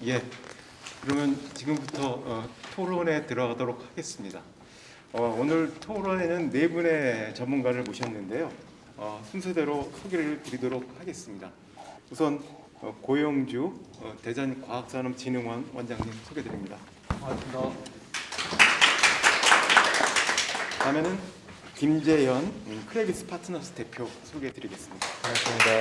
예, 그러면 지금부터 토론에 들어가도록 하겠습니다. 오늘 토론에는 네 분의 전문가를 모셨는데요. 순서대로 소개를 드리도록 하겠습니다. 우선 고영주 대전과학산업진흥원 원장님 소개드립니다. 반갑습니다. 다음에는 김재현 크레비스 파트너스 대표 소개드리겠습니다. 반갑습니다.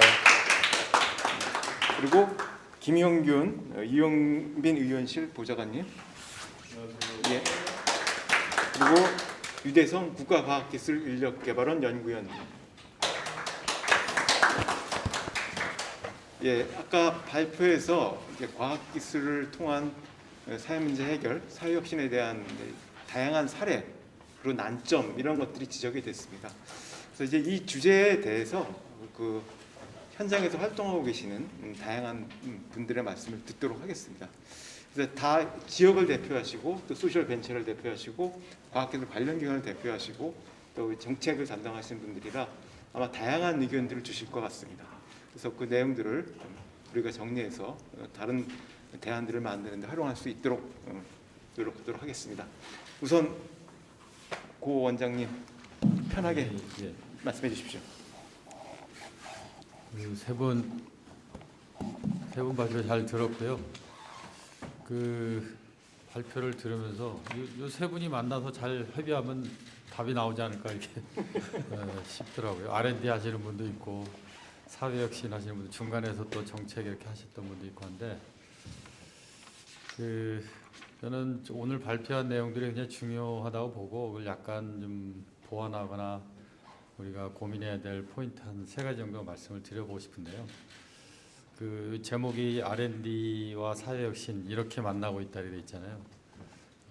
그리고 김영균 이용빈 의원실 보좌관님. 예. 그리고 유대성 국가과학기술인력개발원 연구위원. 예, 아까 발표에서 이제 과학기술을 통한 사회문제 해결, 사회혁신에 대한 다양한 사례 그리고 난점 이런 것들이 지적이 됐습니다. 그래서 이제 이 주제에 대해서 그 현장에서 활동하고 계시는 다양한 분들의 말씀을 듣도록 하겠습니다. 그래서 다 지역을 대표하시고 또 소셜 벤처를 대표하시고 과학기술 관련 기관을 대표하시고 또 정책을 담당하시는 분들이라 아마 다양한 의견들을 주실 것 같습니다. 그래서 그 내용들을 우리가 정리해서 다른 대안들을 만드는 데 활용할 수 있도록 노력하도록 하겠습니다. 우선 고 원장님 편하게 말씀해 주십시오. 세 분 발표 잘 들었고요. 그 발표를 들으면서 이 세 분이 만나서 잘 협의하면 답이 나오지 않을까 이렇게 싶더라고요. R&D 하시는 분도 있고 사회혁신 하시는 분도 중간에서 또 정책 이렇게 하셨던 분도 있고 한데 저는 오늘 발표한 내용들이 굉장히 중요하다고 보고 그걸 약간 좀 보완하거나 우리가 고민해야 될 포인트 한 세 가지 정도 말씀을 드려보고 싶은데요. 그 제목이 R&D와 사회혁신 이렇게 만나고 있다 이렇게 있잖아요.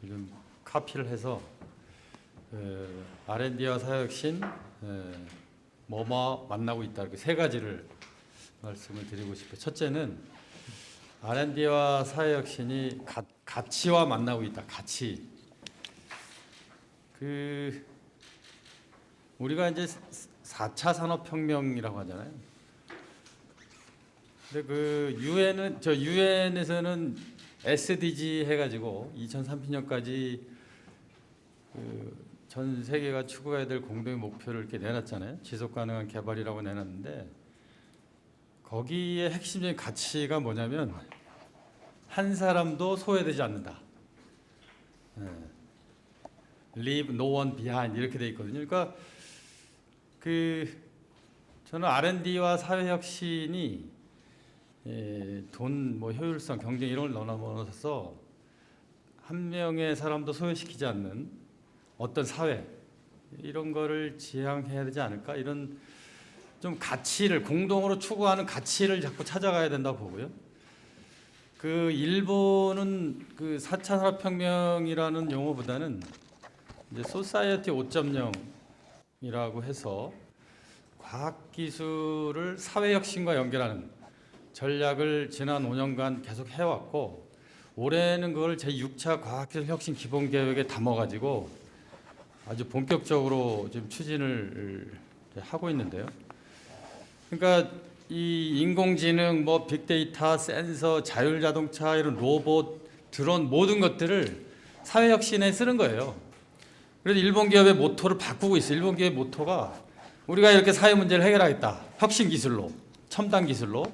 좀 카피를 해서 R&D와 사회혁신 뭐뭐 만나고 있다 이렇게 세 가지를 말씀을 드리고 싶어요. 첫째는 R&D와 사회혁신이 가치와 만나고 있다. 가치. 우리가 이제 4차 산업혁명이라고 하잖아요. 근데 그 유엔에서는 SDG 해가지고 2030년까지 전 세계가 추구해야 될 공동의 목표를 이렇게 내놨잖아요. 지속가능한 개발이라고 내놨는데 거기에 핵심적인 가치가 뭐냐면 한 사람도 소외되지 않는다. Leave no one behind 이렇게 돼 있거든요. 그러니까 저는 R&D와 사회혁신이 돈, 효율성, 경쟁 이런 걸 넘어서서 한 명의 사람도 소외시키지 않는 어떤 사회 이런 거를 지향해야 되지 않을까 이런 좀 가치를 공동으로 추구하는 가치를 자꾸 찾아가야 된다고 보고요. 일본은 4차 산업혁명이라는 용어보다는 이제 소사이어티 5.0이라고 해서 과학기술을 사회혁신과 연결하는 전략을 지난 5년간 계속 해왔고 올해는 그걸 제6차 과학기술혁신 기본계획에 담아가지고 아주 본격적으로 지금 추진을 하고 있는데요. 그러니까 이 인공지능, 빅데이터, 센서, 자율자동차, 이런 로봇, 드론 모든 것들을 사회혁신에 쓰는 거예요. 그래서 일본 기업의 모토를 바꾸고 있어요. 일본 기업의 모토가 우리가 이렇게 사회 문제를 해결하겠다. 혁신 기술로, 첨단 기술로.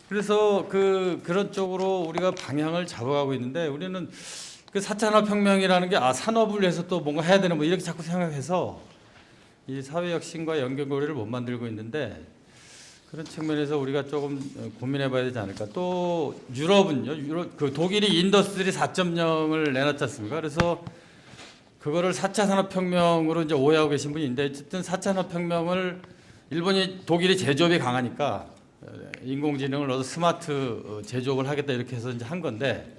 그래서 그런 쪽으로 우리가 방향을 잡아가고 있는데 우리는 4차 산업혁명이라는 게 산업을 위해서 또 뭔가 해야 되는 이렇게 자꾸 생각해서 이 사회혁신과 연결고리를 못 만들고 있는데 그런 측면에서 우리가 조금 고민해봐야 되지 않을까. 또 유럽은요. 독일이 인더스트리 4.0을 내놨지 않습니까? 그래서 그거를 4차 산업혁명으로 이제 오해하고 계신 분이 있는데 어쨌든 4차 산업혁명을 독일이 제조업이 강하니까 인공지능을 넣어서 스마트 제조업을 하겠다 이렇게 해서 이제 한 건데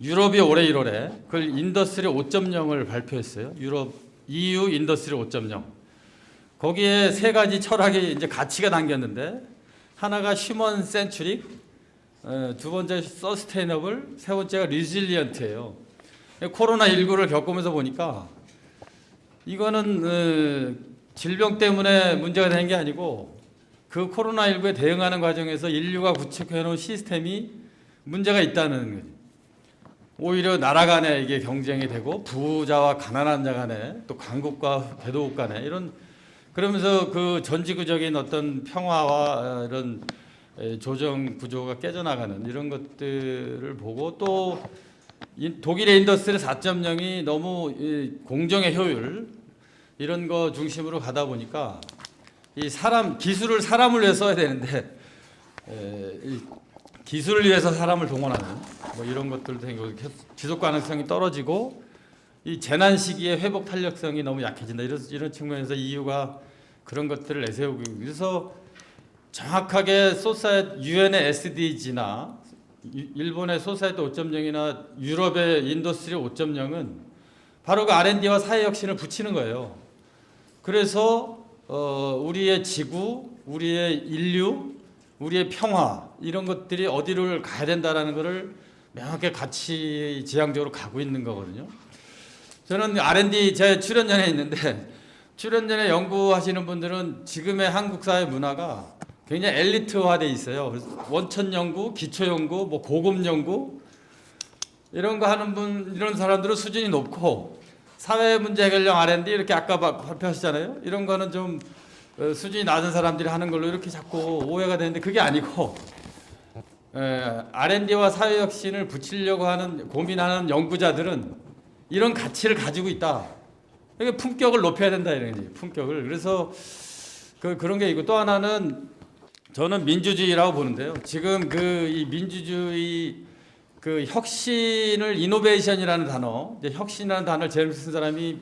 유럽이 올해 1월에 그걸 인더스트리 5.0을 발표했어요. EU 인더스트리 5.0. 거기에 세 가지 철학이 이제 가치가 담겼는데 하나가 휴먼 센츄릭, 두 번째 서스테이너블, 세 번째가 리질리언트예요. 코로나19를 겪으면서 보니까 이거는 질병 때문에 문제가 되는 게 아니고 그 코로나19에 대응하는 과정에서 인류가 구축해 놓은 시스템이 문제가 있다는 거지. 오히려 나라 간에 이게 경쟁이 되고 부자와 가난한 자 간에 또 강국과 개도국 간에 이런 그러면서 그 전지구적인 어떤 평화와 이런 조정 구조가 깨져나가는 이런 것들을 보고 또 독일의 인더스트리 4.0이 너무 이 공정의 효율 이런 거 중심으로 가다 보니까 이 사람 기술을 사람을 위해 써야 되는데 이 기술을 위해서 사람을 동원하는 뭐 이런 것들도 생기고 지속 가능성이 떨어지고 이 재난 시기에 회복 탄력성이 너무 약해진다 이런 측면에서 EU가 그런 것들을 내세우고 그래서 정확하게 유엔의 SDG나 일본의 소사이트 5.0이나 유럽의 인더스트리 5.0은 바로 그 R&D와 사회 혁신을 붙이는 거예요. 그래서 우리의 지구, 우리의 인류, 우리의 평화 이런 것들이 어디를 가야 된다라는 것을 명확하게 가치 지향적으로 가고 있는 거거든요. 저는 R&D 제 출연전에 있는데 출연전에 연구하시는 분들은 지금의 한국 사회 문화가 굉장히 엘리트화돼 있어요. 그래서 원천 연구, 기초 연구, 뭐 고급 연구 이런 거 하는 분 이런 사람들은 수준이 높고 사회 문제 해결형 R&D 이렇게 아까 발표하시잖아요. 이런 거는 좀 수준이 낮은 사람들이 하는 걸로 이렇게 자꾸 오해가 되는데 그게 아니고 R&D와 사회 혁신을 붙이려고 하는 고민하는 연구자들은 이런 가치를 가지고 있다. 그러니까 품격을 높여야 된다 이런 거지. 품격을. 그래서 그런 게 있고 또 하나는 저는 민주주의라고 보는데요. 지금 이 민주주의 그 혁신을 이노베이션이라는 단어, 이제 혁신이라는 단어를 제일 쓴 사람이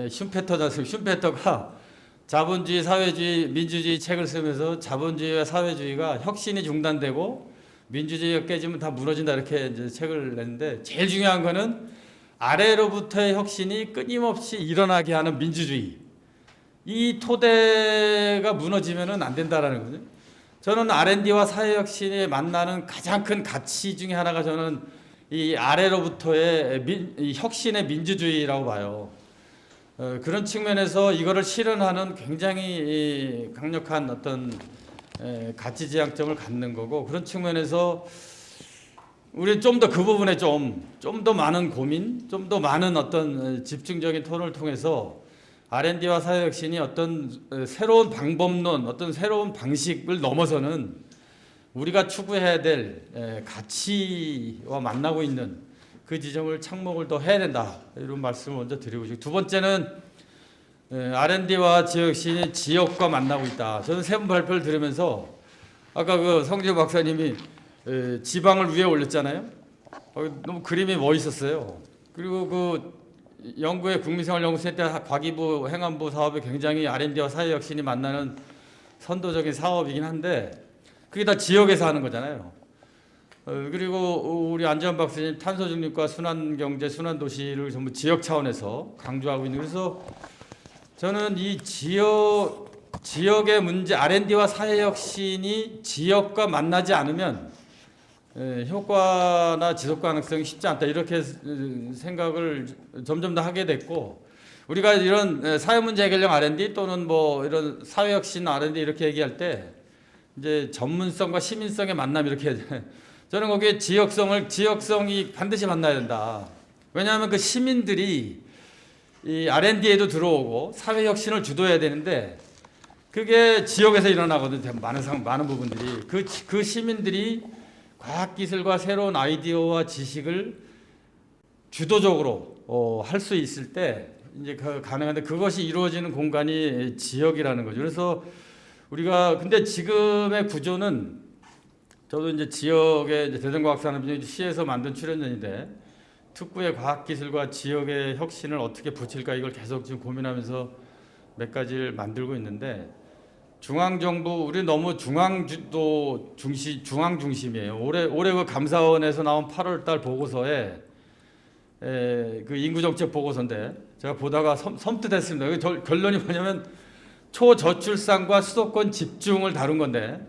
슌페터가 자본주의, 사회주의, 민주주의 책을 쓰면서 자본주의와 사회주의가 혁신이 중단되고 민주주의가 깨지면 다 무너진다 이렇게 이제 책을 냈는데 제일 중요한 거는 아래로부터의 혁신이 끊임없이 일어나게 하는 민주주의. 이 토대가 무너지면은 안 된다라는 거죠. 저는 R&D와 사회 혁신이 만나는 가장 큰 가치 중에 하나가 저는 이 아래로부터의 이 혁신의 민주주의라고 봐요. 그런 측면에서 이거를 실현하는 굉장히 강력한 어떤 가치 지향점을 갖는 거고 그런 측면에서 우리 좀 더 그 부분에 좀 더 많은 고민, 좀 더 많은 어떤 집중적인 토론을 통해서 R&D와 사회혁신이 어떤 새로운 방법론, 어떤 새로운 방식을 넘어서는 우리가 추구해야 될 가치와 만나고 있는 그 지점을 착목을 더 해야 된다. 이런 말씀을 먼저 드리고 싶고 두 번째는 R&D와 지역혁신이 지역과 만나고 있다. 저는 세 분 발표를 들으면서 아까 그 성재 박사님이 지방을 위에 올렸잖아요. 너무 그림이 멋있었어요. 그리고 그 연구의 국민생활연구센터 과기부 행안부 사업이 굉장히 R&D와 사회혁신이 만나는 선도적인 사업이긴 한데 그게 다 지역에서 하는 거잖아요. 그리고 우리 안지원 박사님 탄소중립과 순환경제, 순환도시를 전부 지역 차원에서 강조하고 있는 그래서 저는 이 지역의 문제 R&D와 사회혁신이 지역과 만나지 않으면 효과나 지속 가능성이 쉽지 않다 이렇게 생각을 점점 더 하게 됐고 우리가 이런 사회 문제 해결형 R&D 또는 뭐 이런 사회 혁신 R&D 이렇게 얘기할 때 이제 전문성과 시민성의 만남 이렇게 저는 거기에 지역성이 반드시 만나야 된다. 왜냐하면 그 시민들이 이 R&D에도 들어오고 사회 혁신을 주도해야 되는데 그게 지역에서 일어나거든요. 많은 부분들이 그 시민들이 과학기술과 새로운 아이디어와 지식을 주도적으로 할 수 있을 때 이제 가능한데 그것이 이루어지는 공간이 지역이라는 거죠. 그래서 우리가 근데 지금의 구조는 저도 이제 지역의 대전과학산업진흥 시에서 만든 출연전인데 특구의 과학기술과 지역의 혁신을 어떻게 붙일까 이걸 계속 지금 고민하면서 몇 가지를 만들고 있는데 중앙정부 우리 너무 중앙 중심이에요. 올해 그 감사원에서 나온 8월달 보고서에 그 인구정책 보고서인데 제가 보다가 섬뜩했습니다. 결론이 뭐냐면 초저출산과 수도권 집중을 다룬 건데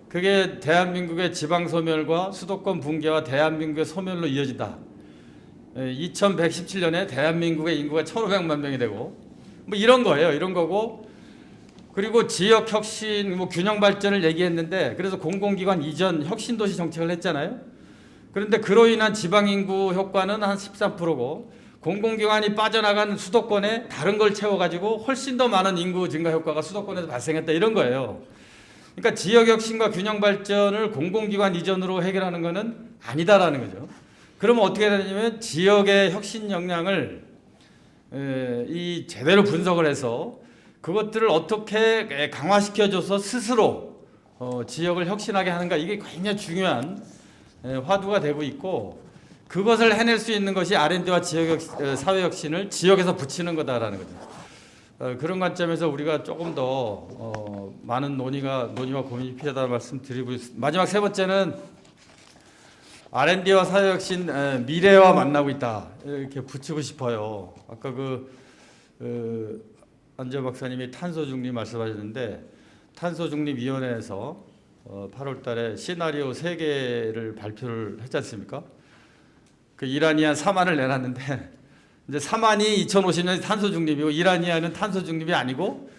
그게 대한민국의 지방 소멸과 수도권 붕괴와 대한민국의 소멸로 이어진다. 2117년에 대한민국의 인구가 1,500만 명이 되고 뭐 이런 거예요. 이런 거고 그리고 지역 혁신, 뭐 균형 발전을 얘기했는데 그래서 공공기관 이전 혁신도시 정책을 했잖아요. 그런데 그로 인한 지방 인구 효과는 한 13%고 공공기관이 빠져나간 수도권에 다른 걸 채워가지고 훨씬 더 많은 인구 증가 효과가 수도권에서 발생했다 이런 거예요. 그러니까 지역 혁신과 균형 발전을 공공기관 이전으로 해결하는 것은 아니다라는 거죠. 그러면 어떻게 되냐면 지역의 혁신 역량을 이 제대로 분석을 해서 그것들을 어떻게 강화시켜줘서 스스로 지역을 혁신하게 하는가 이게 굉장히 중요한 화두가 되고 있고 그것을 해낼 수 있는 것이 R&D와 사회 혁신을 지역에서 붙이는 거다라는 거죠. 그런 관점에서 우리가 조금 더 많은 논의와 고민이 필요하다는 말씀 드리고 있습니다. 마지막 세 번째는 R&D와 사회 혁신 미래와 만나고 있다 이렇게 붙이고 싶어요. 아까 안재호 박사님이 탄소 중립 말씀하셨는데 탄소 중립 위원회에서 8월달에 시나리오 3개를 발표를 했지 않습니까? 그 이라니안 4만을 내놨는데 이제 4만이 2050년 탄소 중립이고 이라니안은 탄소 중립이 아니고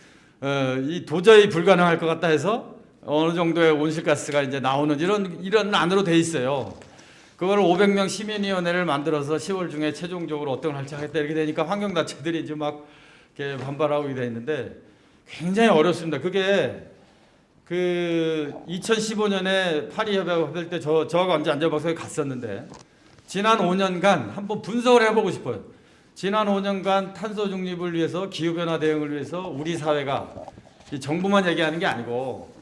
이 도저히 불가능할 것 같다 해서 어느 정도의 온실가스가 이제 나오는 이런 안으로 돼 있어요. 그걸 500명 시민위원회를 만들어서 10월 중에 최종적으로 어떤 걸 할지 하겠다 이렇게 되니까 환경단체들이 이제 막 이렇게 반발하고 돼 있는데 굉장히 어렵습니다. 그게 그 2015년에 파리 협약 할 때 저하고 안재호 박사가 갔었는데 지난 5년간 한번 분석을 해보고 싶어요. 지난 5년간 탄소 중립을 위해서 기후변화 대응을 위해서 우리 사회가 이 정부만 얘기하는 게 아니고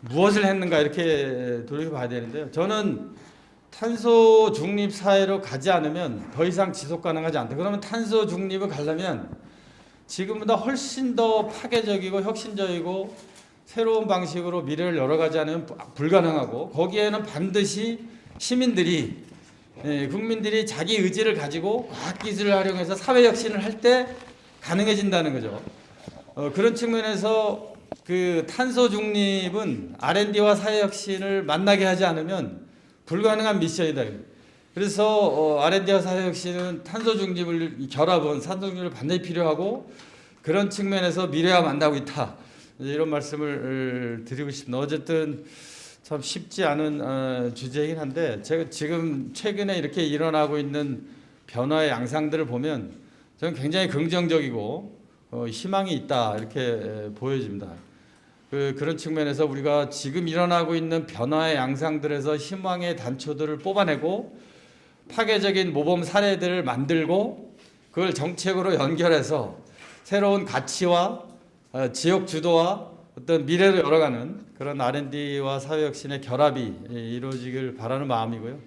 무엇을 했는가 이렇게 돌이켜봐야 되는데요. 저는 탄소 중립 사회로 가지 않으면 더 이상 지속 가능하지 않다. 그러면 탄소 중립을 가려면 지금보다 훨씬 더 파괴적이고 혁신적이고 새로운 방식으로 미래를 열어가지 않으면 불가능하고 거기에는 반드시 시민들이 국민들이 자기 의지를 가지고 과학기술을 활용해서 사회혁신을 할 때 가능해진다는 거죠. 그런 측면에서 그 탄소 중립은 R&D와 사회혁신을 만나게 하지 않으면 불가능한 미션이다. 그래서 R&D와 사회혁신은 탄소 중립을 결합은 탄소 중립을 반드시 필요하고 그런 측면에서 미래와 만나고 있다. 이런 말씀을 드리고 싶습니다. 어쨌든 참 쉽지 않은 주제이긴 한데 제가 지금 최근에 이렇게 일어나고 있는 변화의 양상들을 보면 저는 굉장히 긍정적이고 희망이 있다 이렇게 보여집니다. 그런 측면에서 우리가 지금 일어나고 있는 변화의 양상들에서 희망의 단초들을 뽑아내고 파괴적인 모범 사례들을 만들고 그걸 정책으로 연결해서 새로운 가치와 지역 주도와 어떤 미래를 열어가는 그런 R&D와 사회혁신의 결합이 이루어지길 바라는 마음이고요.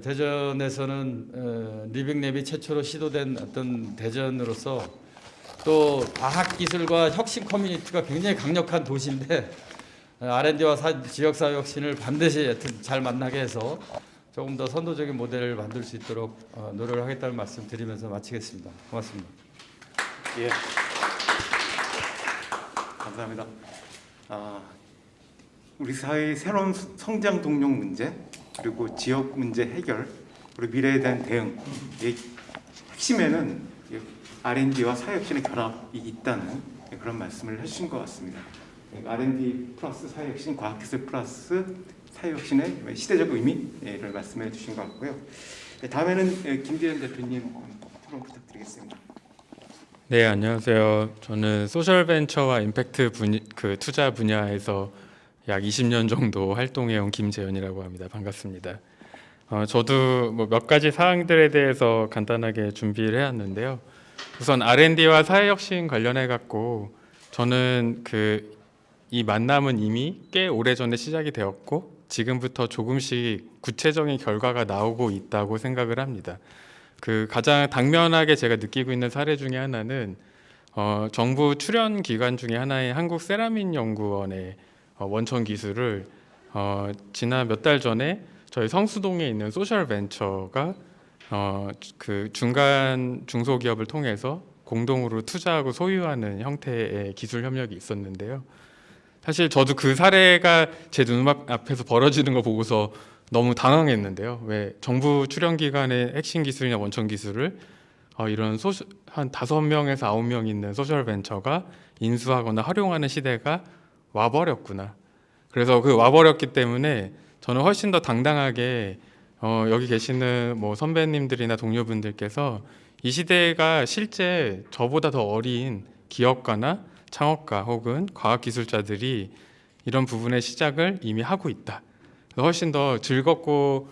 대전에서는 리빙랩이 최초로 시도된 어떤 대전으로서 또 과학기술과 혁신 커뮤니티가 굉장히 강력한 도시인데 R&D와 지역사회혁신을 반드시 잘 만나게 해서 조금 더 선도적인 모델을 만들 수 있도록 노력을 하겠다는 말씀 드리면서 마치겠습니다. 고맙습니다. 예. 감사합니다. 우리 사회의 새로운 성장 동력 문제 그리고 지역 문제 해결 그리고 미래에 대한 대응 이 핵심에는 R&D와 사회혁신의 결합이 있다는 그런 말씀을 해주신 것 같습니다. R&D 플러스 사회혁신, 과학기술 플러스 사회혁신의 시대적 의미를 말씀해 주신 것 같고요. 다음에는 김기현 대표님 토론 부탁드리겠습니다. 네, 안녕하세요. 저는 소셜벤처와 임팩트 투자 분야에서 약 20년 정도 활동해온 김재현이라고 합니다. 반갑습니다. 저도 몇 가지 사항들에 대해서 간단하게 준비를 해왔는데요. 우선 R&D와 사회혁신 관련해 갖고 저는 이 만남은 이미 꽤 오래전에 시작이 되었고 지금부터 조금씩 구체적인 결과가 나오고 있다고 생각을 합니다. 가장 당면하게 제가 느끼고 있는 사례 중에 하나는 정부 출연 기관 중에 하나의 한국세라믹연구원의 원천 기술을 지난 몇 달 전에 저희 성수동에 있는 소셜벤처가 중간 중소기업을 통해서 공동으로 투자하고 소유하는 형태의 기술 협력이 있었는데요. 사실 저도 그 사례가 제 눈앞에서 벌어지는 거 보고서 너무 당황했는데요. 왜 정부 출연기관의 핵심 기술이나 원천 기술을 이런 한 5명에서 9명 있는 소셜벤처가 인수하거나 활용하는 시대가 와버렸구나. 그래서 와버렸기 때문에 저는 훨씬 더 당당하게 여기 계시는 뭐 선배님들이나 동료분들께서 이 시대가 실제 저보다 더 어린 기업가나 창업가 혹은 과학기술자들이 이런 부분의 시작을 이미 하고 있다. 훨씬 더 즐겁고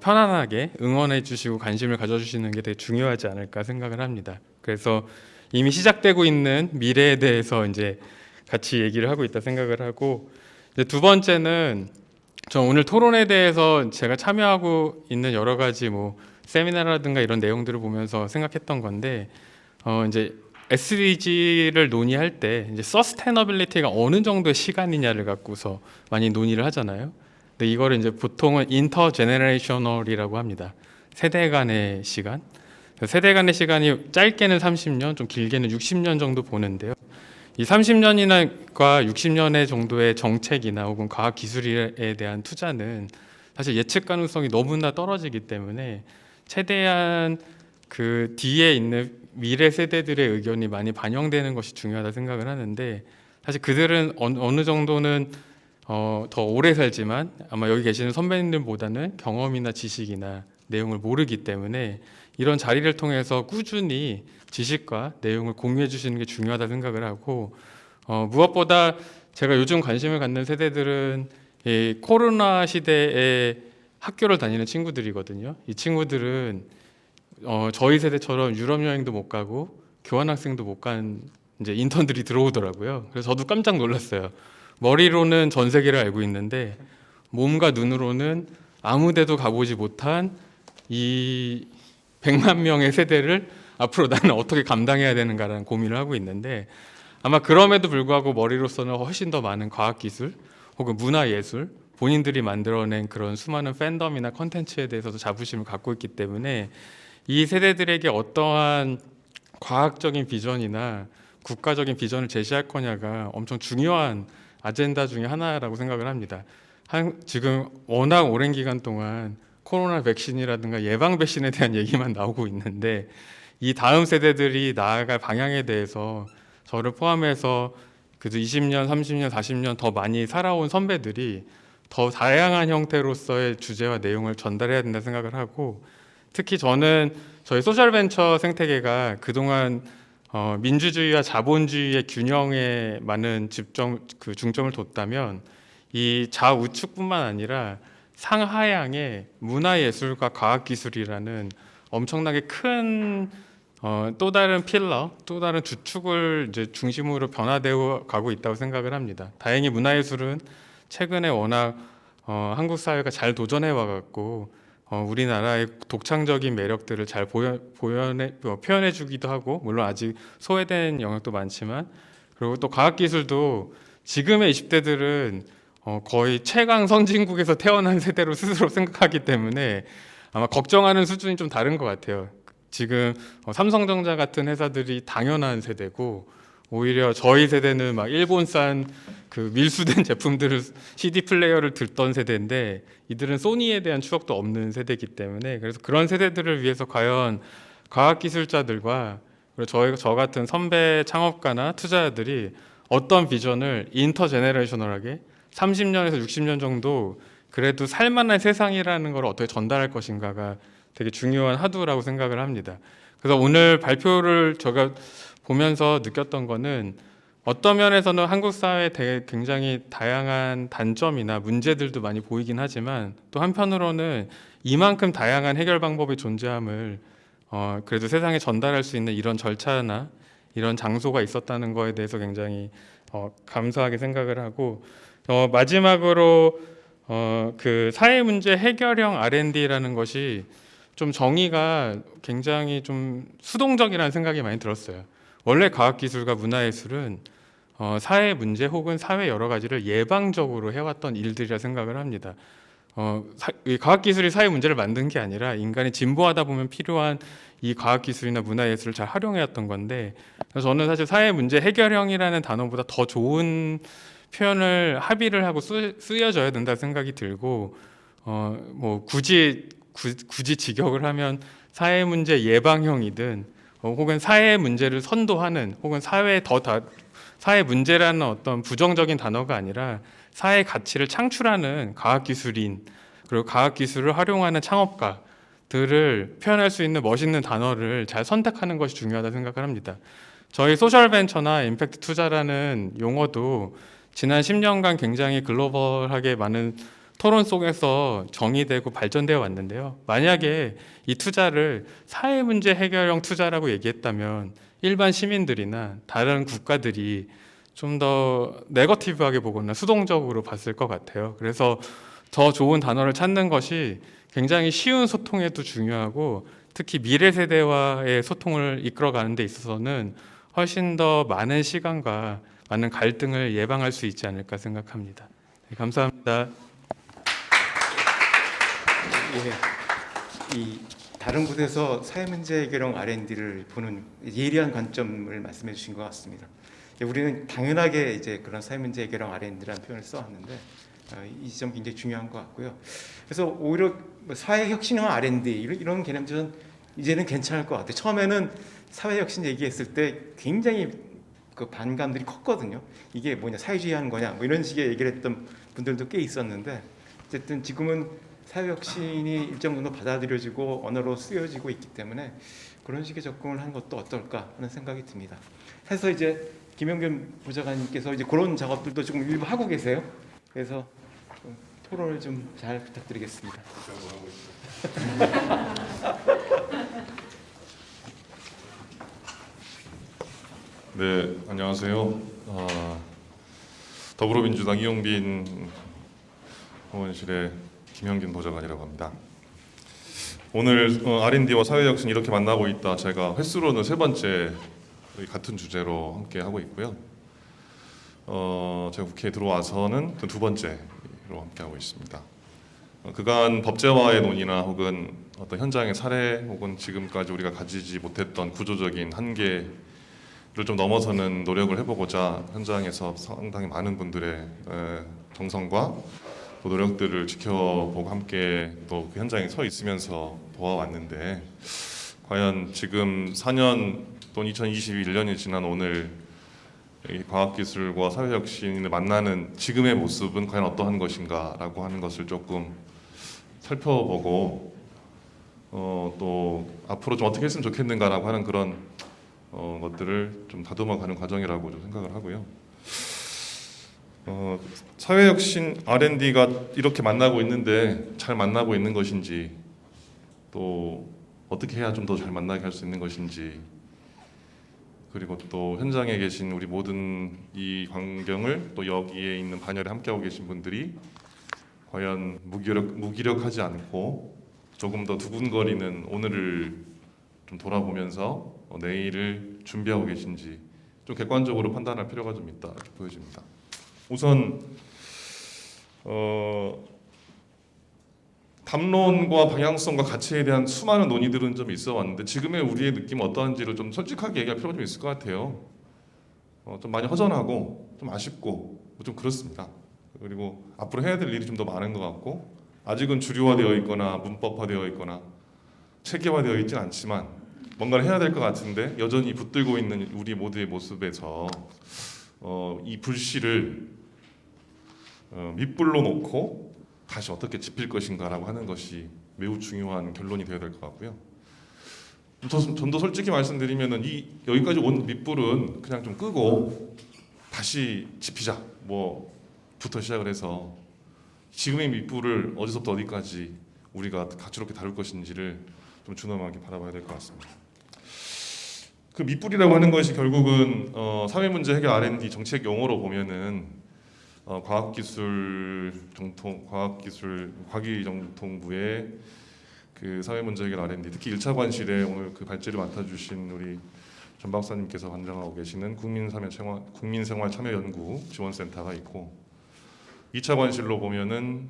편안하게 응원해 주시고 관심을 가져주시는 게 되게 중요하지 않을까 생각을 합니다. 그래서 이미 시작되고 있는 미래에 대해서 이제 같이 얘기를 하고 있다 생각을 하고, 이제 두 번째는 저 오늘 토론에 대해서 제가 참여하고 있는 여러 가지 뭐 세미나라든가 이런 내용들을 보면서 생각했던 건데, 이제 SDG를 논의할 때 이제 서스테너빌리티가 어느 정도의 시간이냐를 갖고서 많이 논의를 하잖아요. 근데 이거를 이제 보통은 인터제네레이셔널이라고 합니다. 세대 간의 시간. 세대 간의 시간이 짧게는 30년, 좀 길게는 60년 정도 보는데요. 이 30년이나 60년의 정도의 정책이나 혹은 과학 기술에 대한 투자는 사실 예측 가능성이 너무나 떨어지기 때문에 최대한 그 뒤에 있는 미래 세대들의 의견이 많이 반영되는 것이 중요하다 생각을 하는데, 사실 그들은 어느 정도는 더 오래 살지만 아마 여기 계시는 선배님들보다는 경험이나 지식이나 내용을 모르기 때문에 이런 자리를 통해서 꾸준히 지식과 내용을 공유해 주시는 게 중요하다 생각을 하고, 무엇보다 제가 요즘 관심을 갖는 세대들은 이 코로나 시대에 학교를 다니는 친구들이거든요. 이 친구들은 저희 세대처럼 유럽 여행도 못 가고 교환학생도 못 간 이제 인턴들이 들어오더라고요. 그래서 저도 깜짝 놀랐어요. 머리로는 전 세계를 알고 있는데 몸과 눈으로는 아무 데도 가보지 못한 이 100만 명의 세대를 앞으로 나는 어떻게 감당해야 되는가라는 고민을 하고 있는데, 아마 그럼에도 불구하고 머리로서는 훨씬 더 많은 과학기술 혹은 문화예술, 본인들이 만들어낸 그런 수많은 팬덤이나 컨텐츠에 대해서도 자부심을 갖고 있기 때문에 이 세대들에게 어떠한 과학적인 비전이나 국가적인 비전을 제시할 거냐가 엄청 중요한 아젠다 중에 하나라고 생각을 합니다. 지금 워낙 오랜 기간 동안 코로나 백신이라든가 예방 백신에 대한 얘기만 나오고 있는데, 이 다음 세대들이 나아갈 방향에 대해서 저를 포함해서 그래도 20년, 30년, 40년 더 많이 살아온 선배들이 더 다양한 형태로서의 주제와 내용을 전달해야 된다 생각을 하고, 특히 저는 저희 소셜벤처 생태계가 그동안 민주주의와 자본주의의 균형에 많은 중점을 뒀다면 이 좌우측뿐만 아니라 상하향의 문화예술과 과학기술이라는 엄청나게 큰 또 다른 필러, 또 다른 주축을 이제 중심으로 변화되어 가고 있다고 생각을 합니다. 다행히 문화예술은 최근에 워낙 한국 사회가 잘 도전해 와갖고 우리나라의 독창적인 매력들을 잘 표현해 주기도 하고, 물론 아직 소외된 영역도 많지만, 그리고 또 과학기술도 지금의 20대들은 거의 최강 선진국에서 태어난 세대로 스스로 생각하기 때문에 아마 걱정하는 수준이 좀 다른 것 같아요. 지금 삼성전자 같은 회사들이 당연한 세대고, 오히려 저희 세대는 막 일본산 그 밀수된 제품들을 CD 플레이어를 듣던 세대인데, 이들은 소니에 대한 추억도 없는 세대이기 때문에, 그래서 그런 세대들을 위해서 과연 과학기술자들과 그리고 저 같은 선배 창업가나 투자자들이 어떤 비전을 인터제네레이셔널하게 30년에서 60년 정도 그래도 살만한 세상이라는 걸 어떻게 전달할 것인가가 되게 중요한 하두라고 생각을 합니다. 그래서 오늘 발표를 제가 보면서 느꼈던 거는, 어떤 면에서는 한국 사회에 되게 굉장히 다양한 단점이나 문제들도 많이 보이긴 하지만, 또 한편으로는 이만큼 다양한 해결 방법이 존재함을 그래도 세상에 전달할 수 있는 이런 절차나 이런 장소가 있었다는 거에 대해서 굉장히 감사하게 생각을 하고, 마지막으로 그 사회문제 해결형 R&D라는 것이 좀 정의가 굉장히 좀 수동적이라는 생각이 많이 들었어요. 원래 과학기술과 문화예술은 사회 문제 혹은 사회 여러 가지를 예방적으로 해왔던 일들이라 생각을 합니다. 이 과학기술이 사회 문제를 만든 게 아니라 인간이 진보하다 보면 필요한 이 과학기술이나 문화예술을 잘 활용해왔던 건데, 그래서 저는 사실 사회 문제 해결형이라는 단어보다 더 좋은 표현을 합의를 하고 쓰여져야 된다 생각이 들고, 뭐 굳이 직역을 하면 사회 문제 예방형이든 혹은 사회 문제를 선도하는, 혹은 사회 문제라는 어떤 부정적인 단어가 아니라 사회 가치를 창출하는 과학기술인 그리고 과학 기술을 활용하는 창업가들을 표현할 수 있는 멋있는 단어를 잘 선택하는 것이 중요하다 생각을 합니다. 저희 소셜 벤처나 임팩트 투자라는 용어도 지난 10년간 굉장히 글로벌하게 많은 토론 속에서 정의되고 발전되어 왔는데요. 만약에 이 투자를 사회 문제 해결형 투자라고 얘기했다면 일반 시민들이나 다른 국가들이 좀 더 네거티브하게 보거나 수동적으로 봤을 것 같아요. 그래서 더 좋은 단어를 찾는 것이 굉장히 쉬운 소통에도 중요하고 특히 미래 세대와의 소통을 이끌어가는 데 있어서는 훨씬 더 많은 시간과 많은 갈등을 예방할 수 있지 않을까 생각합니다. 네, 감사합니다. 예, 이 다른 곳에서 사회 문제 해결형 R&D를 보는 예리한 관점을 말씀해 주신 것 같습니다. 우리는 당연하게 이제 그런 사회 문제 해결형 R&D라는 표현을 써왔는데 이 지점 굉장히 중요한 것 같고요. 그래서 오히려 사회 혁신형 R&D 이런 개념들은 이제는 괜찮을 것 같아요. 처음에는 사회 혁신 얘기했을 때 굉장히 그 반감들이 컸거든요. 이게 뭐냐, 사회주의 하는 거냐, 뭐 이런 식의 얘기를 했던 분들도 꽤 있었는데 어쨌든 지금은 사회 혁신이 일정 정도 받아들여지고 언어로 쓰여지고 있기 때문에 그런 식의 접근을 하는 것도 어떨까 하는 생각이 듭니다. 해서 이제 김영균 보좌관님께서 이제 그런 작업들도 지금 일부 하고 계세요. 그래서 좀 토론을 좀 잘 부탁드리겠습니다. 네, 안녕하세요. 더불어민주당 이용빈 의원실의 김영균 보좌관이라고 합니다. 오늘 R&D와 사회혁신 이렇게 만나고 있다. 제가 횟수로는 세 번째 같은 주제로 함께 하고 있고요. 제가 국회에 들어와서는 두 번째로 함께 하고 있습니다. 그간 법제화의 논의나 혹은 어떤 현장의 사례 혹은 지금까지 우리가 가지지 못했던 구조적인 한계를 좀 넘어서는 노력을 해보고자 현장에서 상당히 많은 분들의 정성과 또 노력들을 지켜보고 함께 또 그 현장에 서 있으면서 보아왔는데 과연 지금 4년 또는 2021년이 지난 오늘 이 과학기술과 사회혁신을 만나는 지금의 모습은 과연 어떠한 것인가라고 하는 것을 조금 살펴보고 또 앞으로 좀 어떻게 했으면 좋겠는가라고 하는 그런 것들을 좀 다듬어가는 과정이라고 좀 생각을 하고요. 사회혁신 R&D가 이렇게 만나고 있는데 잘 만나고 있는 것인지 또 어떻게 해야 좀 더 잘 만나게 할 수 있는 것인지 그리고 또 현장에 계신 우리 모든 이 광경을 또 여기에 있는 반열에 함께하고 계신 분들이 과연 무기력하지 않고 조금 더 두근거리는 오늘을 좀 돌아보면서 내일을 준비하고 계신지 좀 객관적으로 판단할 필요가 좀 있다 이렇게 보여집니다. 우선 담론과 방향성과 가치에 대한 수많은 논의들은 좀 있어 왔는데 지금의 우리의 느낌은 어떠한지를 좀 솔직하게 얘기할 필요가 좀 있을 것 같아요. 좀 많이 허전하고 좀 아쉽고 좀 그렇습니다. 그리고 앞으로 해야 될 일이 좀 더 많은 것 같고 아직은 주류화되어 있거나 문법화되어 있거나 체계화되어 있진 않지만 뭔가를 해야 될 것 같은데 여전히 붙들고 있는 우리 모두의 모습에서 이 불씨를 밑불로 놓고 다시 어떻게 지필 것인가라고 하는 것이 매우 중요한 결론이 되어야 될 것 같고요. 좀 더 솔직히 말씀드리면은 여기까지 온 밑불은 그냥 좀 끄고 다시 지피자 뭐부터 시작을 해서 지금의 밑불을 어디서부터 어디까지 우리가 가치롭게 다룰 것인지를 좀 준엄하게 바라봐야 될 것 같습니다. 그 밑불이라고 하는 것이 결국은 사회문제 해결 R&D 정책 용어로 보면은 과기정통부의 그 사회문제 해결 R&D 특히 1차 관실에 오늘 그 발제를 맡아주신 우리 전 박사님께서 관장하고 계시는 국민생활참여연구 지원센터가 있고 2차 관실로 보면은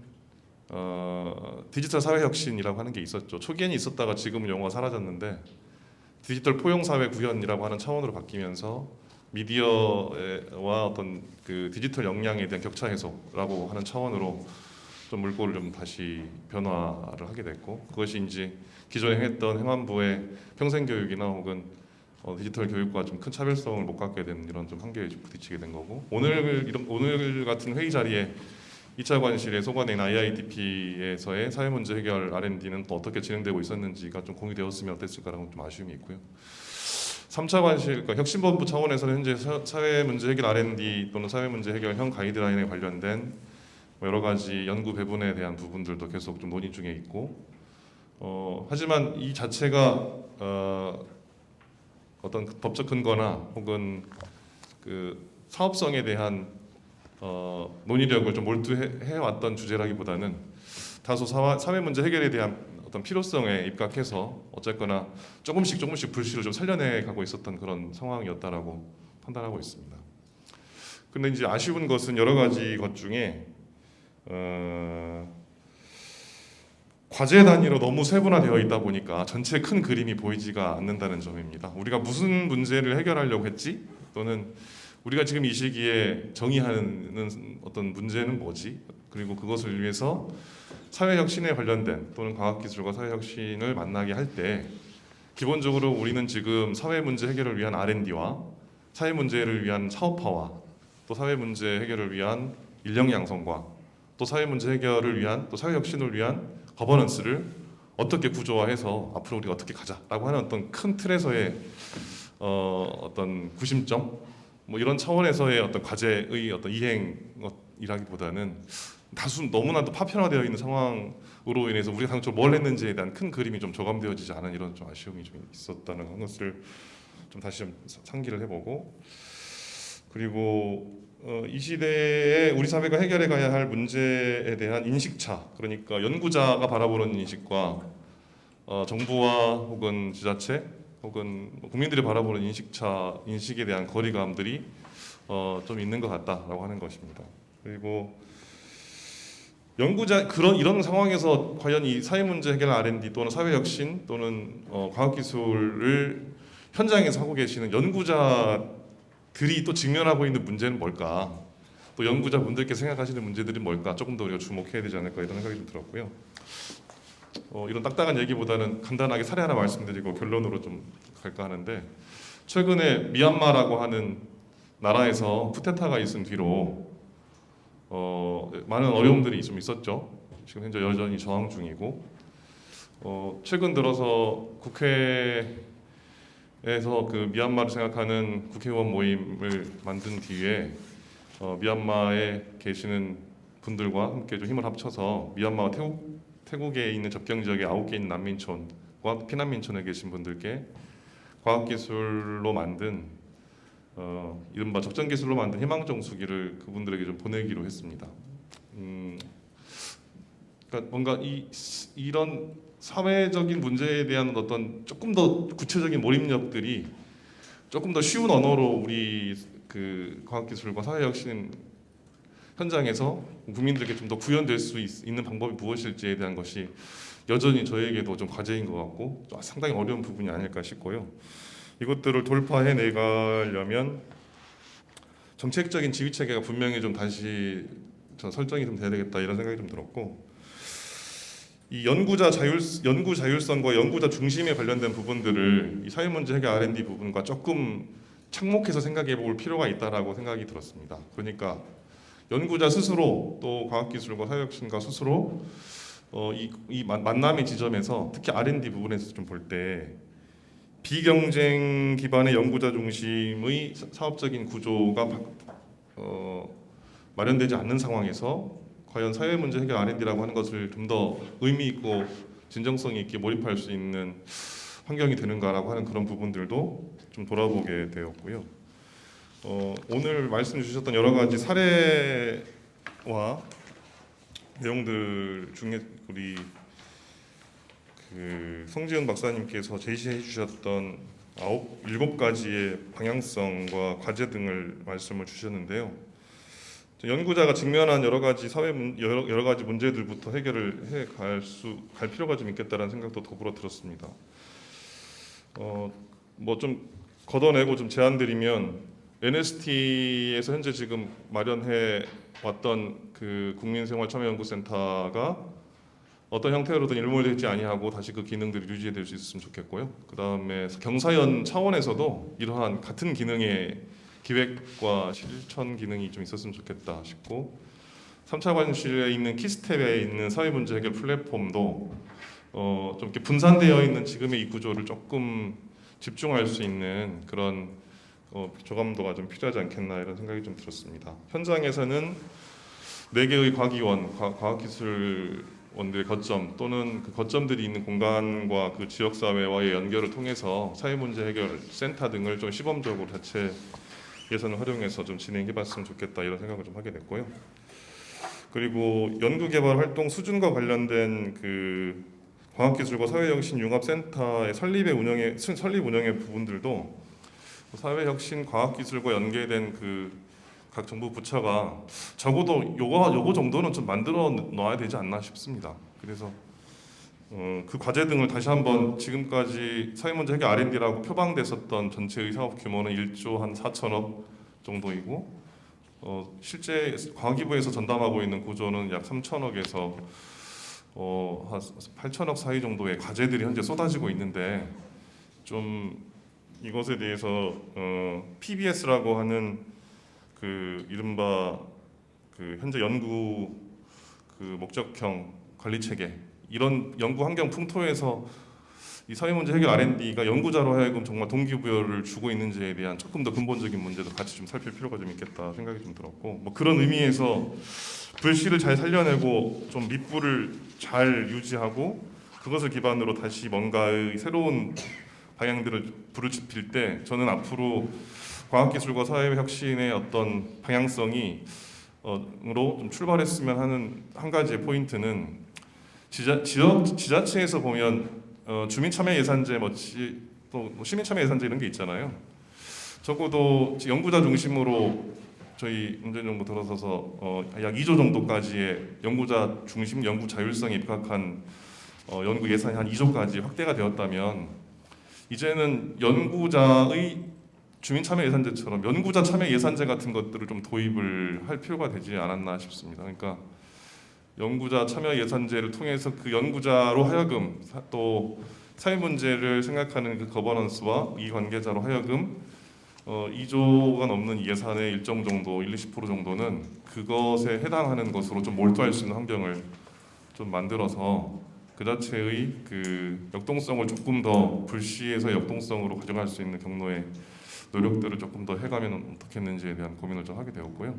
디지털 사회혁신이라고 하는 게 있었죠. 초기에는 있었다가 지금은 용어가 사라졌는데 디지털 포용사회 구현이라고 하는 차원으로 바뀌면서 미디어와 어떤 그 디지털 역량에 대한 격차 해소라고 하는 차원으로 좀 물꼬를 좀 다시 변화를 하게 됐고 그것이 이제 기존에 했던 행안부의 평생교육이나 혹은 디지털 교육과 좀 큰 차별성을 못 갖게 되는 이런 좀 한계에 좀 부딪히게 된 거고 오늘 같은 회의 자리에 2차 관실에 소관된 IIDP에서의 사회 문제 해결 R&D는 또 어떻게 진행되고 있었는지가 좀 공유되었으면 어땠을까라는 좀 아쉬움이 있고요. 3차 관실, 그러니까 혁신본부 차원에서는 현재 사회 문제 해결 R&D 또는 사회 문제 해결형 가이드라인에 관련된 여러 가지 연구 배분에 대한 부분들도 계속 좀 논의 중에 있고, 하지만 이 자체가 어떤 법적 근거나 혹은 그 사업성에 대한 논의력을 좀 몰두해 왔던 주제라기보다는 다소 사회 문제 해결에 대한 어떤 필요성에 입각해서 어쨌거나 조금씩 불씨를 좀 살려내 가고 있었던 그런 상황이었다라고 판단하고 있습니다. 근데 이제 아쉬운 것은 여러 가지 것 중에 과제 단위로 너무 세분화되어 있다 보니까 전체 큰 그림이 보이지가 않는다는 점입니다. 우리가 무슨 문제를 해결하려고 했지? 또는 우리가 지금 이 시기에 정의하는 어떤 문제는 뭐지? 그리고 그것을 위해서 사회혁신에 관련된 또는 과학기술과 사회혁신을 만나게 할 때 기본적으로 우리는 지금 사회 문제 해결을 위한 R&D와 사회 문제를 위한 사업화와 또 사회 문제 해결을 위한 인력 양성과 또 사회 문제 해결을 위한 또 사회혁신을 위한 거버넌스를 어떻게 구조화해서 앞으로 우리가 어떻게 가자라고 하는 어떤 큰 틀에서의 어떤 구심점 뭐 이런 차원에서의 어떤 과제의 어떤 이행이라기보다는 다수 너무나도 파편화되어 있는 상황으로 인해서 우리가 당초 뭘 했는지에 대한 큰 그림이 좀 조감되어지지 않은 이런 좀 아쉬움이 좀 있었다는 것을 좀 다시 좀 상기를 해보고, 그리고 이 시대에 우리 사회가 해결해 가야 할 문제에 대한 인식차, 그러니까 연구자가 바라보는 인식과 정부와 혹은 지자체 혹은 국민들이 바라보는 인식에 대한 거리감들이 좀 있는 것 같다라고 하는 것입니다. 그리고 연구자 이런 상황에서 과연 이 사회 문제 해결 R&D 또는 사회 혁신 또는 과학 기술을 현장에서 하고 계시는 연구자들이 또 직면하고 있는 문제는 뭘까? 또 연구자분들께 생각하시는 문제들이 뭘까? 조금 더 우리가 주목해야 되지 않을까 이런 생각이 좀 들었고요. 이런 딱딱한 얘기보다는 간단하게 사례 하나 말씀드리고 결론으로 좀 갈까 하는데, 최근에 미얀마라고 하는 나라에서 쿠데타가 있은 뒤로 많은 어려움들이 좀 있었죠. 지금 현재 여전히 저항 중이고, 최근 들어서 국회에서 그 미얀마를 생각하는 국회의원 모임을 만든 뒤에 미얀마에 계시는 분들과 함께 좀 힘을 합쳐서 미얀마와 태국에 있는 접경 지역에 9개 있는 난민촌과 피난민촌에 계신 분들께 과학기술로 만든 이른바 적정기술로 만든 희망정수기를 그분들에게 좀 보내기로 했습니다. 그러니까 뭔가 이런 사회적인 문제에 대한 어떤 조금 더 구체적인 몰입력들이 조금 더 쉬운 언어로 우리 그 과학기술과 사회혁신 현장에서 국민들에게 좀 더 구현될 수 있는 방법이 무엇일지에 대한 것이 여전히 저에게도 좀 과제인 것 같고 상당히 어려운 부분이 아닐까 싶고요. 이것들을 돌파해 내가려면 정책적인 지휘 체계가 분명히 좀 다시 설정이 좀 돼야 되겠다 이런 생각이 좀 들었고, 이 연구 자율성과 연구자 중심에 관련된 부분들을 이 사회 문제 해결 R&D 부분과 조금 착목해서 생각해 볼 필요가 있다라고 생각이 들었습니다. 그러니까 연구자 스스로 또 과학기술과 사회혁신가 스스로 이 만남의 지점에서 특히 R&D 부분에서 좀 볼 때 비경쟁 기반의 연구자 중심의 사업적인 구조가 마련되지 않는 상황에서 과연 사회 문제 해결 R&D라고 하는 것을 좀 더 의미 있고 진정성 있게 몰입할 수 있는 환경이 되는가라고 하는 그런 부분들도 좀 돌아보게 되었고요. 오늘 말씀 주셨던 여러 가지 사례와 내용들 중에 우리 그 송지은 박사님께서 제시해 주셨던 7가지의 방향성과 과제 등을 말씀을 주셨는데요. 연구자가 직면한 여러 가지 여러 가지 문제들부터 해결을 해 갈 필요가 좀 있겠다라는 생각도 더불어 들었습니다. 뭐 좀 걷어내고 좀 제안드리면 NST에서 현재 지금 마련해 왔던 그 국민생활참여연구센터가 어떤 형태로든 일몰되지 아니하고 다시 그 기능들이 유지될 수 있었으면 좋겠고요. 그 다음에 경사연 차원에서도 이러한 같은 기능의 기획과 실천 기능이 좀 있었으면 좋겠다 싶고, 3차 관실에 있는 키스텝에 있는 사회 문제 해결 플랫폼도 좀 이렇게 분산되어 있는 지금의 이 구조를 조금 집중할 수 있는 그런 조감도가 좀 필요하지 않겠나 이런 생각이 좀 들었습니다. 현장에서는 4개의 과기원, 과학기술원들의 거점 또는 그 거점들이 있는 공간과 그 지역사회와의 연결을 통해서 사회문제 해결 센터 등을 좀 시범적으로 자체 예산을 활용해서 좀 진행해봤으면 좋겠다 이런 생각을 좀 하게 됐고요. 그리고 연구개발 활동 수준과 관련된 그 과학기술과 사회혁신 융합센터의 설립 운영의 부분들도 사회혁신 과학기술과 연계된 그 각 정부 부처가 적어도 요거 정도는 좀 만들어 놔야 되지 않나 싶습니다. 그래서 그 과제 등을 다시 한번 지금까지 사회문제 해결 R&D라고 표방됐었던 전체의 사업 규모는 1조 한 4천억 정도이고 실제 과기부에서 전담하고 있는 구조는 약 3천억에서 한 8천억 사이 정도의 과제들이 현재 쏟아지고 있는데 좀 이것에 대해서 PBS라고 하는 그 이른바 그 현재 연구 그 목적형 관리 체계 이런 연구 환경 풍토에서 이 사회문제 해결 R&D가 연구자로 하여금 정말 동기부여를 주고 있는지에 대한 조금 더 근본적인 문제도 같이 좀 살필 필요가 좀 있겠다 생각이 좀 들었고 뭐 그런 의미에서 불씨를 잘 살려내고 좀 밑불을 잘 유지하고 그것을 기반으로 다시 뭔가의 새로운 방향들을 불을 지필 때 저는 앞으로 과학기술과 사회혁신의 어떤 방향성이 으로 좀 출발했으면 하는 한 가지의 포인트는 지자체에서 보면 주민참여 예산제 또 시민참여 예산제 이런 게 있잖아요. 적어도 연구자 중심으로 저희 문재인 정부 들어서서 약 2조 정도까지의 연구자 중심 연구 자율성에 입각한 연구 예산이 한 2조까지 확대가 되었다면 이제는 연구자의 주민참여 예산제처럼 연구자 참여 예산제 같은 것들을 좀 도입을 할 필요가 되지 않았나 싶습니다. 그러니까 연구자 참여 예산제를 통해서 그 연구자로 하여금 또 사회 문제를 생각하는 그 거버넌스와 이 관계자로 하여금 2조가 넘는 예산의 일정 정도 1-20% 정도는 그것에 해당하는 것으로 좀 몰두할 수 있는 환경을 좀 만들어서 그 자체의 그 역동성을 조금 더 불시에서 역동성으로 가져갈 수 있는 경로의 노력들을 조금 더 해가면 어떻겠는지에 대한 고민을 좀 하게 되었고요.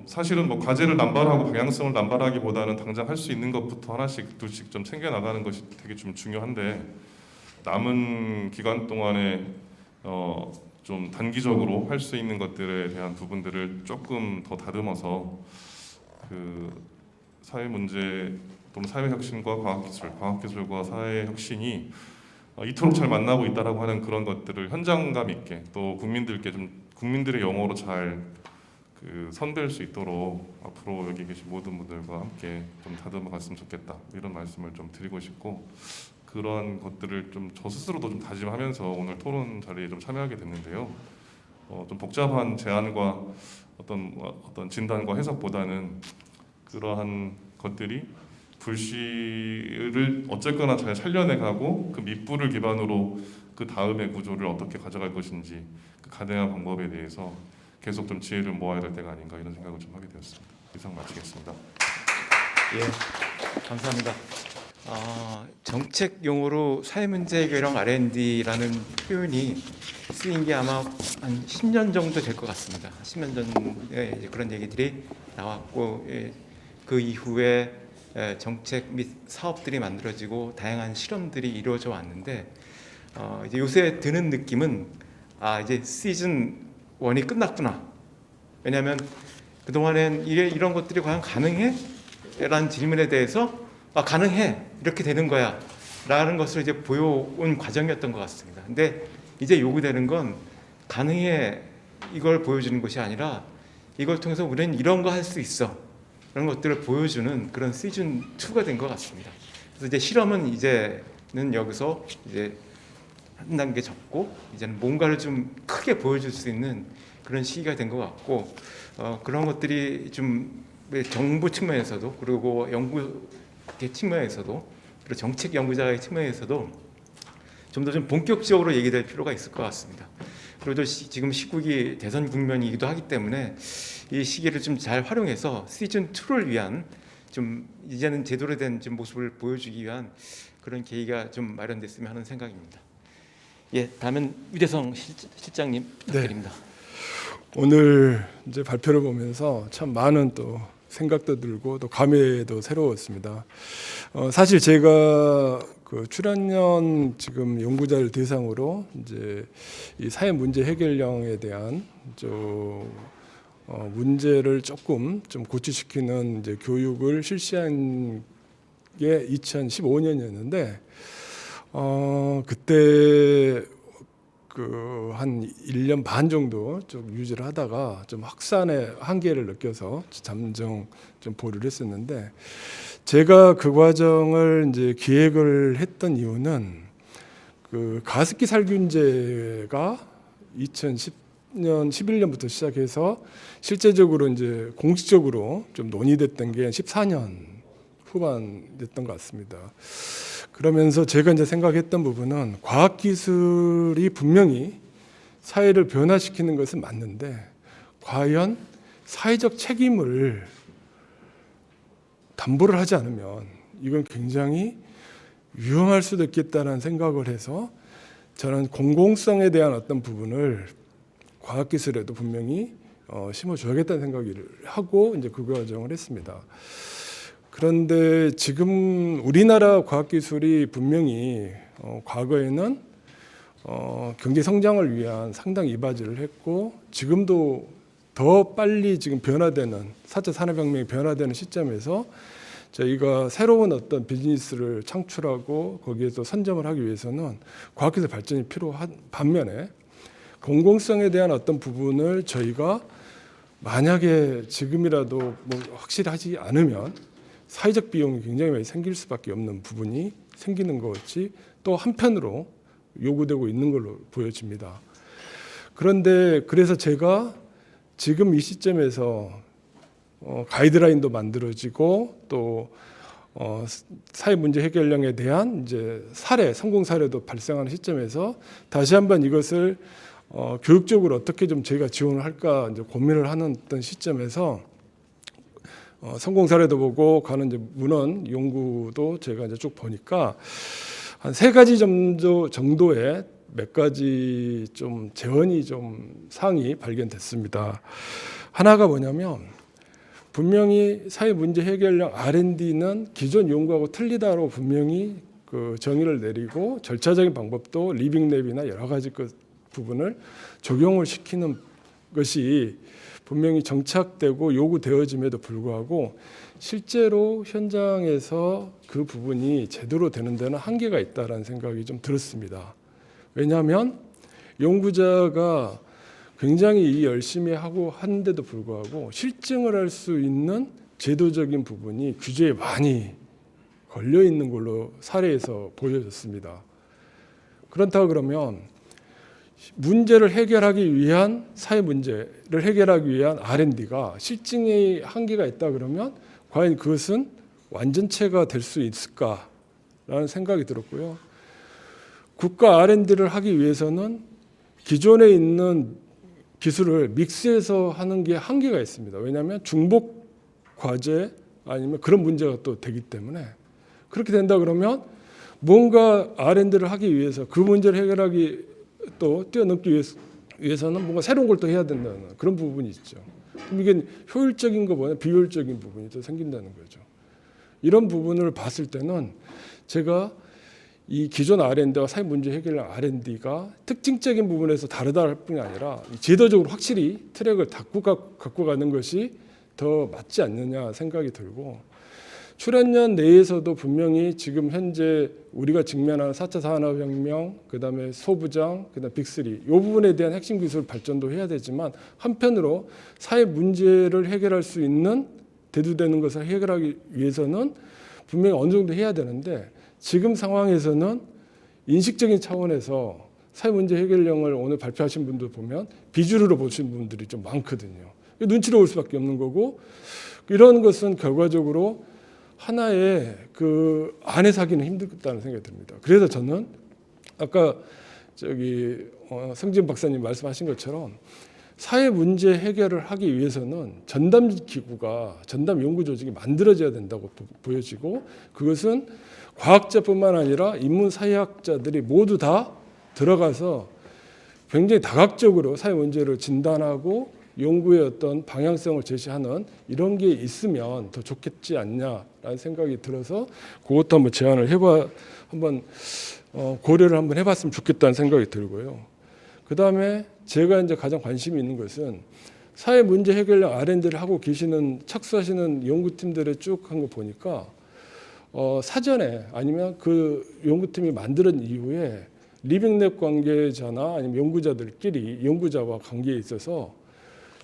사실은 뭐 과제를 남발하고 방향성을 남발하기보다는 당장 할 수 있는 것부터 하나씩 둘씩 좀 챙겨 나가는 것이 되게 좀 중요한데 남은 기간 동안에 좀 단기적으로 할 수 있는 것들에 대한 부분들을 조금 더 다듬어서 그 사회 문제 또는 사회 혁신과 과학기술과 사회 혁신이 이토록 잘 만나고 있다라고 하는 그런 것들을 현장감 있게 또 국민들의 영어로 잘 그 선배일 수 있도록 앞으로 여기 계신 모든 분들과 함께 좀 다듬어 갔으면 좋겠다 이런 말씀을 좀 드리고 싶고 그런 것들을 좀 저 스스로도 좀 다짐하면서 오늘 토론 자리에 좀 참여하게 됐는데요. 좀 복잡한 제안과 어떤 진단과 해석보다는 그러한 것들이 불씨를 어쨌거나 잘 살려내가고 그 밑불을 기반으로 그 다음의 구조를 어떻게 가져갈 것인지 그 가능한 방법에 대해서 계속 좀 지혜를 모아야 될 때가 아닌가 이런 생각을 좀 하게 되었습니다. 이상 마치겠습니다. 예, 감사합니다. 정책 용어로 사회문제 해결형 R&D라는 표현이 쓰인 게 아마 한 10년 정도 될 것 같습니다. 10년 전에 이제 그런 얘기들이 나왔고 그 이후에 정책 및 사업들이 만들어지고 다양한 실험들이 이루어져 왔는데 이제 요새 드는 느낌은 이제 시즌 1이 끝났구나. 왜냐하면 그동안엔 이런 것들이 과연 가능해? 라는 질문에 대해서 가능해. 이렇게 되는 거야. 라는 것을 이제 보여온 과정이었던 것 같습니다. 근데 이제 요구되는 건 가능해 이걸 보여주는 것이 아니라 이걸 통해서 우리는 이런 거 할 수 있어. 그런 것들을 보여주는 그런 시즌 2가 된 것 같습니다. 그래서 이제 실험은 이제는 여기서 이제 한 단계 접고 이제는 뭔가를 좀 크게 보여줄 수 있는 그런 시기가 된 것 같고 그런 것들이 좀 정부 측면에서도 그리고 연구계 측면에서도 그리고 정책 연구자의 측면에서도 좀 더 좀 본격적으로 얘기될 필요가 있을 것 같습니다. 그래도 지금 시국이 대선 국면이기도 하기 때문에 이 시기를 좀 잘 활용해서 시즌 2를 위한 좀 이제는 제대로 된 좀 모습을 보여주기 위한 그런 계기가 좀 마련됐으면 하는 생각입니다. 예, 다음은 유대성 실장님 부탁드립니다. 오늘 이제 발표를 보면서 참 많은 또 생각도 들고 또 감회도 새로웠습니다. 사실 제가 그 출연연 지금 연구자를 대상으로 이제 이 사회 문제 해결령에 대한 문제를 조금 좀 고치시키는 이제 교육을 실시한 게 2015년이었는데 그때 그 한 1년 반 정도 좀 유지를 하다가 좀 확산의 한계를 느껴서 잠정 좀 보류를 했었는데 제가 그 과정을 이제 기획을 했던 이유는 그 가습기 살균제가 2010년 11년부터 시작해서 실제적으로 이제 공식적으로 좀 논의됐던 게 14년 후반 됐던 것 같습니다. 그러면서 제가 이제 생각했던 부분은 과학기술이 분명히 사회를 변화시키는 것은 맞는데 과연 사회적 책임을 담보를 하지 않으면 이건 굉장히 위험할 수도 있겠다는 생각을 해서 저는 공공성에 대한 어떤 부분을 과학기술에도 분명히 심어줘야겠다는 생각을 하고 이제 그 과정을 했습니다. 그런데 지금 우리나라 과학기술이 분명히 과거에는 경제 성장을 위한 상당 이바지를 했고 지금도 더 빨리 지금 변화되는 4차 산업혁명이 변화되는 시점에서 저희가 새로운 어떤 비즈니스를 창출하고 거기에서 선점을 하기 위해서는 과학기술 발전이 필요한 반면에 공공성에 대한 어떤 부분을 저희가 만약에 지금이라도 뭐 확실히 하지 않으면 사회적 비용이 굉장히 많이 생길 수밖에 없는 부분이 생기는 것이 또 한편으로 요구되고 있는 걸로 보여집니다. 그런데 그래서 제가 지금 이 시점에서 가이드라인도 만들어지고 또 사회 문제 해결령에 대한 이제 성공 사례도 발생하는 시점에서 다시 한번 이것을 교육적으로 어떻게 좀 저희가 지원을 할까 이제 고민을 하는 어떤 시점에서 성공 사례도 보고 가는 이제 문헌 연구도 제가 이제 쭉 보니까 한 3가지 정도의 몇 가지 좀 재원이 좀 사항이 발견됐습니다. 하나가 뭐냐면 분명히 사회 문제 해결령 R&D는 기존 연구하고 틀리다로 분명히 그 정의를 내리고 절차적인 방법도 리빙랩이나 여러 가지 그 부분을 적용을 시키는 것이 분명히 정착되고 요구되어짐에도 불구하고 실제로 현장에서 그 부분이 제대로 되는 데는 한계가 있다라는 생각이 좀 들었습니다. 왜냐하면 연구자가 굉장히 열심히 하고 하는데도 불구하고 실증을 할 수 있는 제도적인 부분이 규제에 많이 걸려 있는 걸로 사례에서 보여졌습니다. 그렇다 그러면 문제를 해결하기 위한 사회 문제를 해결하기 위한 R&D가 실증의 한계가 있다 그러면 과연 그것은 완전체가 될 수 있을까라는 생각이 들었고요. 국가 R&D를 하기 위해서는 기존에 있는 기술을 믹스해서 하는 게 한계가 있습니다. 왜냐하면 중복 과제 아니면 그런 문제가 또 되기 때문에 그렇게 된다 그러면 뭔가 R&D를 하기 위해서 그 문제를 해결하기 또 뛰어넘기 위해서는 뭔가 새로운 걸 또 해야 된다는 그런 부분이 있죠. 그럼 이게 효율적인 것보다 비효율적인 부분이 또 생긴다는 거죠. 이런 부분을 봤을 때는 제가 이 기존 R&D와 사회 문제 해결 R&D가 특징적인 부분에서 다르다할 뿐이 아니라 제도적으로 확실히 트랙을 갖고 가는 것이 더 맞지 않느냐 생각이 들고 출연연 내에서도 분명히 지금 현재 우리가 직면하는 4차 산업혁명, 그다음에 소부장, 그다음 빅3 이 부분에 대한 핵심 기술 발전도 해야 되지만 한편으로 사회 문제를 해결할 수 있는 대두되는 것을 해결하기 위해서는 분명히 어느 정도 해야 되는데 지금 상황에서는 인식적인 차원에서 사회 문제 해결령을 오늘 발표하신 분들 보면 비주류로 보신 분들이 좀 많거든요. 눈치로 볼 수밖에 없는 거고 이런 것은 결과적으로 하나의 그 안에서 하기는 힘들다는 생각이 듭니다. 그래서 저는 아까 성진 박사님 말씀하신 것처럼 사회 문제 해결을 하기 위해서는 전담 기구가 전담 연구 조직이 만들어져야 된다고 보여지고 그것은 과학자뿐만 아니라 인문 사회학자들이 모두 다 들어가서 굉장히 다각적으로 사회 문제를 진단하고 연구의 어떤 방향성을 제시하는 이런 게 있으면 더 좋겠지 않냐라는 생각이 들어서 그것도 한번 제안을 한번 고려를 한번 해봤으면 좋겠다는 생각이 들고요. 그 다음에 제가 이제 가장 관심이 있는 것은 사회 문제 해결력 R&D를 하고 계시는 착수하시는 연구팀들의 쭉 한 거 보니까 사전에 아니면 그 연구팀이 만든 이후에 리빙랩 관계자나 아니면 연구자들끼리 연구자와 관계에 있어서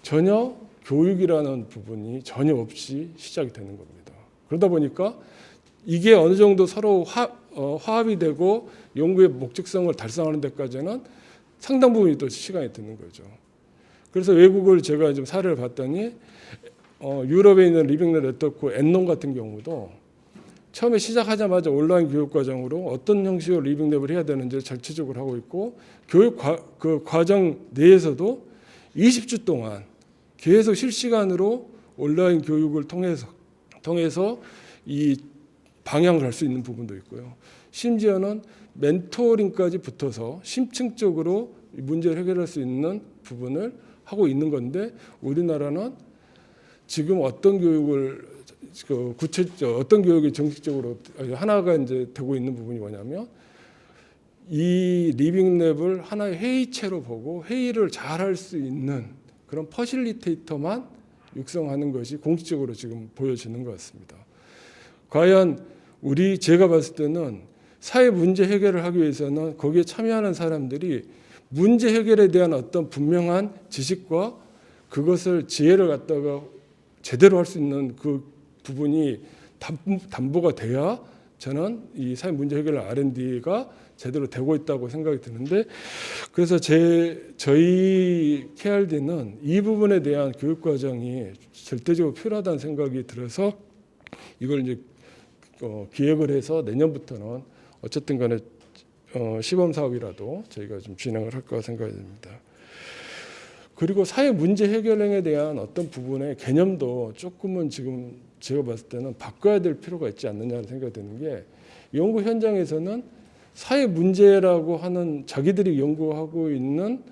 전혀 교육이라는 부분이 전혀 없이 시작이 되는 겁니다. 그러다 보니까 이게 어느 정도 서로 화합이 되고 연구의 목적성을 달성하는 데까지는 상당 부분이 또 시간이 드는 거죠. 그래서 외국을 제가 좀 사례를 봤더니 유럽에 있는 리빙랩 네트워크 엔론 같은 경우도 처음에 시작하자마자 온라인 교육 과정으로 어떤 형식으로 리빙랩을 해야 되는지 절차적으로 하고 있고 교육 그 과정 내에서도 20주 동안 계속 실시간으로 온라인 교육을 통해서 이 방향을 할 수 있는 부분도 있고요. 심지어는 멘토링까지 붙어서 심층적으로 문제를 해결할 수 있는 부분을 하고 있는 건데 우리나라는 지금 어떤 교육을 어떤 교육이 정식적으로 하나가 이제 되고 있는 부분이 뭐냐면 이 리빙랩을 하나의 회의체로 보고 회의를 잘 할 수 있는 그런 퍼실리테이터만 육성하는 것이 공식적으로 지금 보여지는 것 같습니다. 과연 제가 봤을 때는 사회 문제 해결을 하기 위해서는 거기에 참여하는 사람들이 문제 해결에 대한 어떤 분명한 지식과 그것을 지혜를 갖다가 제대로 할 수 있는 그 부분이 담보가 돼야 저는 이 사회 문제 해결 R&D가 제대로 되고 있다고 생각이 드는데 그래서 저희 KRD는 이 부분에 대한 교육 과정이 절대적으로 필요하다는 생각이 들어서 이걸 이제 기획을 해서 내년부터는 어쨌든 간에 시범 사업이라도 저희가 좀 진행을 할까 생각이 듭니다. 그리고 사회 문제 해결에 대한 어떤 부분의 개념도 조금은 지금 제가 봤을 때는 바꿔야 될 필요가 있지 않느냐는 생각이 드는 게 연구 현장에서는 사회 문제라고 하는 자기들이 연구하고 있는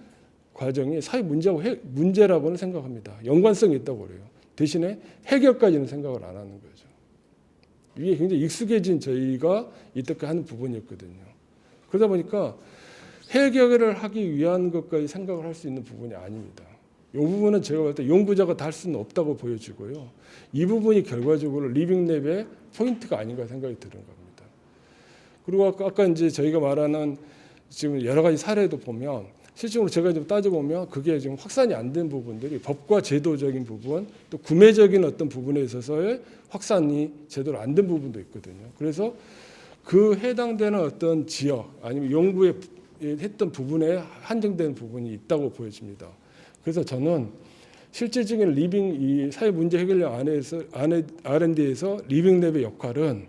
과정이 사회 문제라고는 생각합니다. 연관성이 있다고 그래요. 대신에 해결까지는 생각을 안 하는 거죠. 이게 굉장히 익숙해진 저희가 이때까지 하는 부분이었거든요. 그러다 보니까 해결을 하기 위한 것까지 생각을 할 수 있는 부분이 아닙니다. 이 부분은 제가 볼 때 연구자가 다 할 수는 없다고 보여지고요. 이 부분이 결과적으로 리빙랩의 포인트가 아닌가 생각이 드는 겁니다. 그리고 아까 이제 저희가 말하는 지금 여러 가지 사례도 보면 실질적으로 제가 좀 따져보면 그게 지금 확산이 안 된 부분들이 법과 제도적인 부분 또 구매적인 어떤 부분에 있어서의 확산이 제대로 안 된 부분도 있거든요. 그래서 그 해당되는 어떤 지역 아니면 연구에 했던 부분에 한정된 부분이 있다고 보여집니다. 그래서 저는 실질적인 이 사회 문제 해결력 R&D에서 리빙랩의 역할은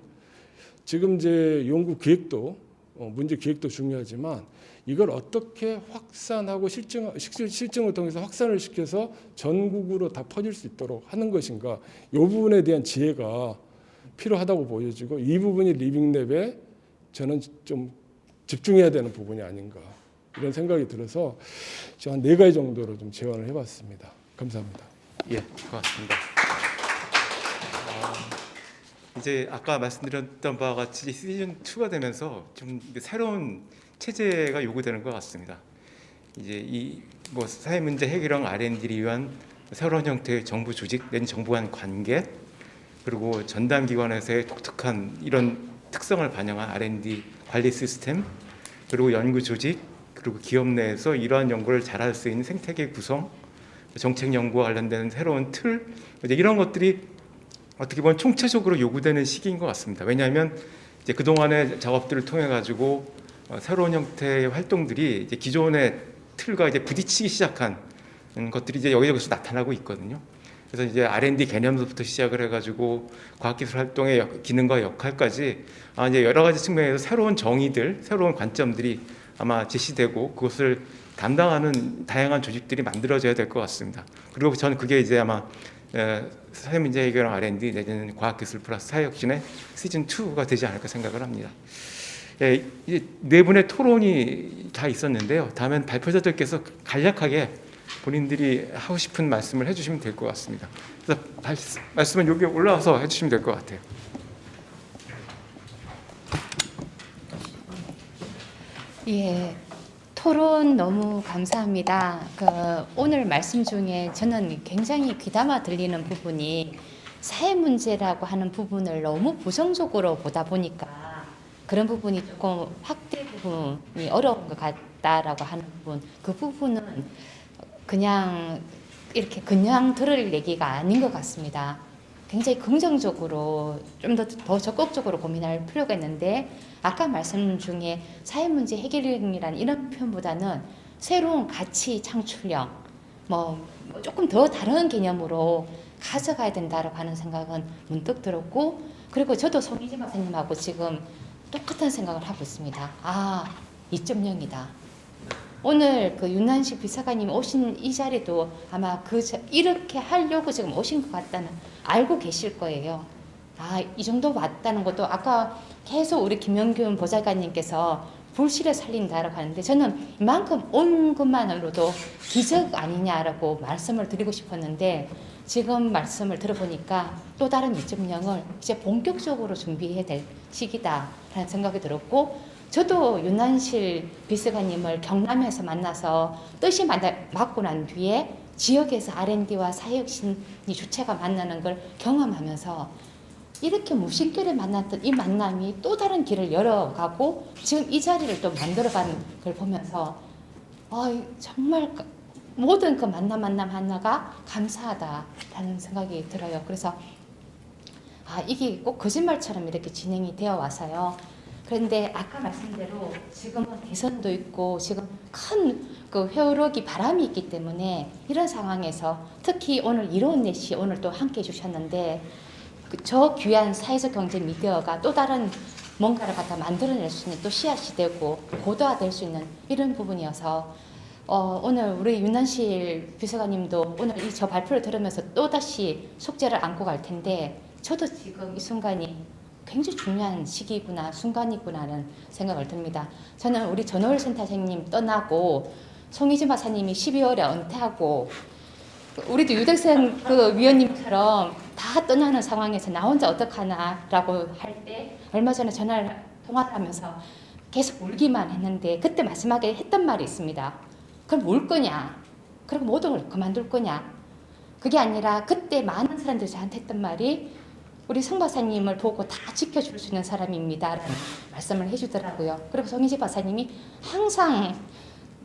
지금 이제 연구 기획도 문제 기획도 중요하지만 이걸 어떻게 확산하고 실증을 통해서 확산을 시켜서 전국으로 다 퍼질 수 있도록 하는 것인가 이 부분에 대한 지혜가 필요하다고 보여지고 이 부분이 리빙랩에 저는 좀 집중해야 되는 부분이 아닌가 이런 생각이 들어서 한 4가지 정도로 좀 제안을 해봤습니다. 감사합니다. 예, 고맙습니다. 이제 아까 말씀드렸던 바와 같이 시즌 2가 되면서 좀 새로운 체제가 요구되는 것 같습니다. 이제 이 사회 문제 해결형 R&D를 위한 새로운 형태의 정부 조직 내지 정부 간 관계 그리고 전담 기관에서의 독특한 이런 특성을 반영한 R&D 관리 시스템 그리고 연구 조직 그리고 기업 내에서 이러한 연구를 잘할 수 있는 생태계 구성 정책 연구와 관련된 새로운 틀 이제 이런 것들이 어떻게 보면 총체적으로 요구되는 시기인 것 같습니다. 왜냐하면 이제 그 동안의 작업들을 통해 가지고 새로운 형태의 활동들이 이제 기존의 틀과 이제 부딪히기 시작한 것들이 이제 여기저기서 나타나고 있거든요. 그래서 이제 R&D 개념부터 시작을 해가지고 과학기술 활동의 기능과 역할까지 이제 여러 가지 측면에서 새로운 정의들, 새로운 관점들이 아마 제시되고 그것을 담당하는 다양한 조직들이 만들어져야 될 것 같습니다. 그리고 저는 그게 이제 아마 사회문제 해결랑 R&D 내지는 과학기술 플러스 사회혁신의 시즌 2가 되지 않을까 생각을 합니다. 예, 이제 네 분의 토론이 다 있었는데요. 다음엔 발표자들께서 간략하게 본인들이 하고 싶은 말씀을 해주시면 될 것 같습니다. 그래서 말씀은 여기 올라와서 해주시면 될 것 같아요. 예, 토론 너무 감사합니다. 오늘 말씀 중에 저는 굉장히 귀담아 들리는 부분이 사회 문제라고 하는 부분을 너무 부정적으로 보다 보니까 그런 부분이 조금 확대 부분이 어려운 것 같다라고 하는 부분, 그 부분은 그냥 이렇게 그냥 들을 얘기가 아닌 것 같습니다. 굉장히 긍정적으로 좀 더 적극적으로 고민할 필요가 있는데 아까 말씀 중에 사회 문제 해결이라는 이런 표현보다는 새로운 가치 창출력, 뭐 조금 더 다른 개념으로 가져가야 된다라고 하는 생각은 문득 들었고, 그리고 저도 송희진 박사님하고 지금 똑같은 생각을 하고 있습니다. 2.0이다. 오늘 그 윤난식 비서관님 오신 이 자리도 아마 이렇게 하려고 지금 오신 것 같다는 알고 계실 거예요. 이 정도 왔다는 것도 아까 계속 우리 김영균 보좌관님께서 불씨를 살린다라고 하는데 저는 이만큼 온 것만으로도 기적 아니냐라고 말씀을 드리고 싶었는데 지금 말씀을 들어보니까 또 다른 2.0을 이제 본격적으로 준비해야 될 시기다라는 생각이 들었고, 저도 윤난실 비서관님을 경남에서 만나서 뜻이 맞고 난 뒤에 지역에서 R&D와 사회혁신이 주체가 만나는 걸 경험하면서 이렇게 무심결에 만났던 이 만남이 또 다른 길을 열어가고 지금 이 자리를 또 만들어가는 걸 보면서 정말 모든 그 만남 하나가 감사하다라는 생각이 들어요. 그래서 이게 꼭 거짓말처럼 이렇게 진행이 되어 와서요. 그런데 아까 말씀대로 지금은 대선도 있고 지금 큰 그 회오르기 바람이 있기 때문에 이런 상황에서 특히 오늘 이로운 내시 오늘 또 함께 해주셨는데 저 귀한 사회적 경제 미디어가 또 다른 뭔가를 갖다 만들어낼 수 있는 또 씨앗이 되고 고도화될 수 있는 이런 부분이어서 오늘 우리 윤난실 비서관님도 오늘 저 발표를 들으면서 또다시 숙제를 안고 갈 텐데 저도 지금 이 순간이 굉장히 중요한 시기구나 순간이구나라는 생각을 듭니다. 저는 우리 전호일 센터장님 떠나고 송희진 박사님이 12월에 은퇴하고 우리도 유덕선 그 위원님처럼 다 떠나는 상황에서 나 혼자 어떡하나라고 할 때 얼마 전에 통화를 하면서 계속 울기만 했는데 그때 마지막에 했던 말이 있습니다. 그럼 울 거냐? 그리고 모든 걸 그만둘 거냐? 그게 아니라 그때 많은 사람들이 저한테 했던 말이 우리 성 박사님을 보고 다 지켜줄 수 있는 사람입니다 라는 말씀을 해주더라고요. 그리고 송희지 박사님이 항상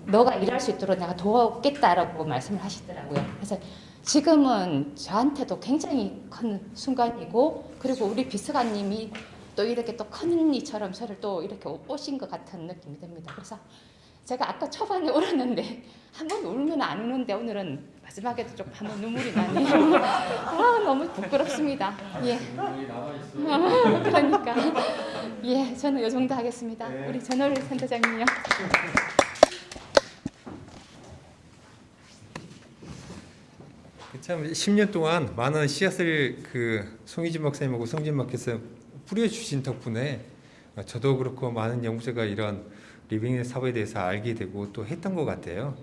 너가 일할 수 있도록 내가 도와오겠다라고 말씀을 하시더라고요. 그래서 지금은 저한테도 굉장히 큰 순간이고 그리고 우리 비서관님이 또 이렇게 또 큰 이처럼 저를 또 이렇게 오신 것 같은 느낌이 듭니다. 그래서 제가 아까 초반에 울었는데 한 번 울면 안 우는데 오늘은 마지막에도 좀 한번 눈물이 나네요. 너무 부끄럽습니다. 예. 그러니까 저는 이 정도 하겠습니다. 우리 전월 센터장님요. 참 10년 동안 많은 씨앗을 송희진 박사님하고 성진 박사님께서 뿌려주신 덕분에 저도 그렇고 많은 연구자가 이런 리빙 사업에 대해서 알게 되고 또 했던 것 같아요.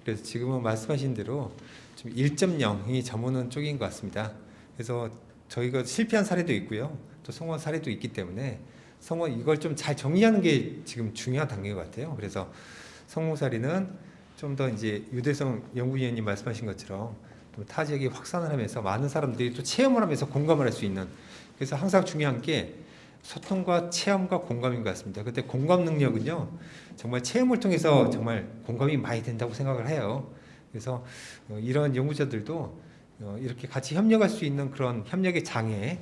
그래서 지금은 말씀하신 대로 좀 1.0이 저무는 쪽인 것 같습니다. 그래서 저희가 실패한 사례도 있고요, 또 성공한 사례도 있기 때문에 이걸 좀 잘 정리하는 게 지금 중요한 단계인 것 같아요. 그래서 성공 사례는 좀 더 이제 유대성 연구위원님 말씀하신 것처럼 타 지역에 확산을 하면서 많은 사람들이 또 체험을 하면서 공감을 할 수 있는, 그래서 항상 중요한 게 소통과 체험과 공감인 것 같습니다. 그때 공감 능력은요 정말 체험을 통해서 정말 공감이 많이 된다고 생각을 해요. 그래서 이런 연구자들도 이렇게 같이 협력할 수 있는 그런 협력의 장에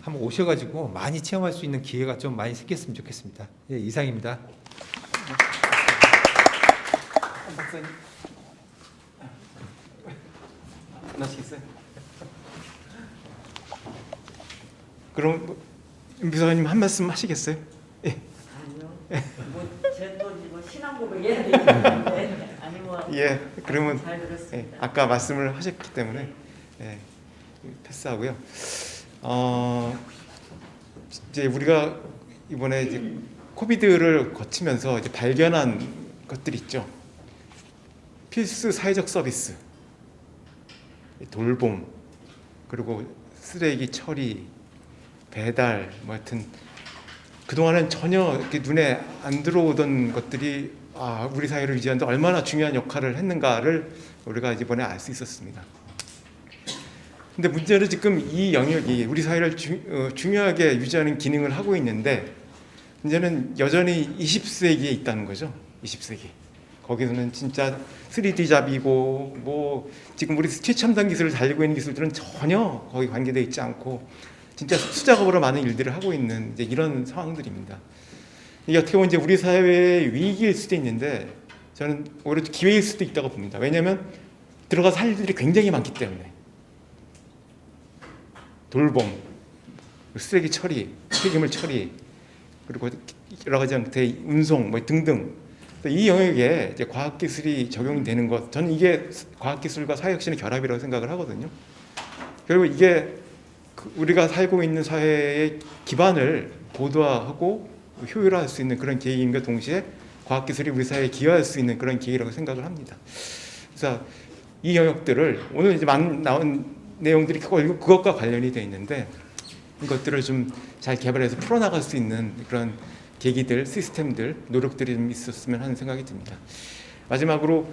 한번 오셔가지고 많이 체험할 수 있는 기회가 좀 많이 생겼으면 좋겠습니다. 예, 이상입니다. 박사님 나시겠어요? 그럼 비서관님 한 말씀 하시겠어요? 예. 뭐 신앙 고백해야 되겠는데 아니면 예, 그러면 잘 들었습니다. 예, 아까 말씀을 하셨기 때문에 예, 패스하고요. 이제 우리가 이번에 이제 코비드를 거치면서 이제 발견한 것들이 있죠. 필수 사회적 서비스, 돌봄, 그리고 쓰레기 처리, 배달, 뭐 하여튼 그동안은 전혀 이렇게 눈에 안 들어오던 것들이 우리 사회를 유지하는 데 얼마나 중요한 역할을 했는가를 우리가 이번에 알 수 있었습니다. 근데 문제는 지금 이 영역이 우리 사회를 중요하게 유지하는 기능을 하고 있는데 문제는 여전히 20세기에 있다는 거죠. 20세기. 거기서는 진짜 3D 잡이고 뭐 지금 우리 최첨단 기술을 달리고 있는 기술들은 전혀 거기 관계되어 있지 않고 진짜 수작업으로 많은 일들을 하고 있는 이제 이런 상황들입니다. 이게 어떻게 보면 이제 우리 사회의 위기일 수도 있는데 저는 오히려 기회일 수도 있다고 봅니다. 왜냐하면 들어가서 할 일들이 굉장히 많기 때문에 돌봄, 쓰레기 처리, 폐기물 처리, 그리고 여러 가지 형태의 운송 뭐 등등 이 영역에 이제 과학기술이 적용되는 것, 저는 이게 과학기술과 사회혁신의 결합이라고 생각을 하거든요. 그리고 이게 우리가 살고 있는 사회의 기반을 고도화하고 효율화할 수 있는 그런 계기인과 동시에 과학기술이 우리 사회에 기여할 수 있는 그런 계기라고 생각을 합니다. 그래서 이 영역들을 오늘 이제 나온 내용들이 그것과 관련이 되어 있는데 이것들을 좀 잘 개발해서 풀어나갈 수 있는 그런 계기들, 시스템들, 노력들이 좀 있었으면 하는 생각이 듭니다. 마지막으로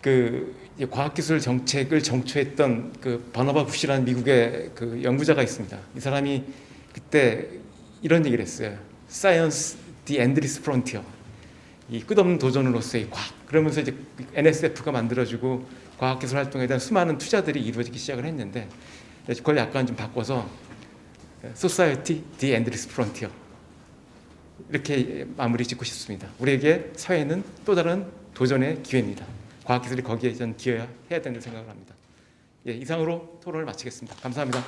그 과학기술 정책을 정초했던 그 버나바 부시라는 미국의 그 연구자가 있습니다. 이 사람이 그때 이런 얘기를 했어요. Science, the endless frontier. 이 끝없는 도전으로서의 과학. 그러면서 이제 NSF가 만들어지고 과학기술 활동에 대한 수많은 투자들이 이루어지기 시작을 했는데 그걸 약간 좀 바꿔서 Society, the endless frontier. 이렇게 마무리 짓고 싶습니다. 우리에게 사회는 또 다른 도전의 기회입니다. 과학기술이 거기에 전 기여해야 된다고 생각을 합니다. 예, 이상으로 토론을 마치겠습니다. 감사합니다.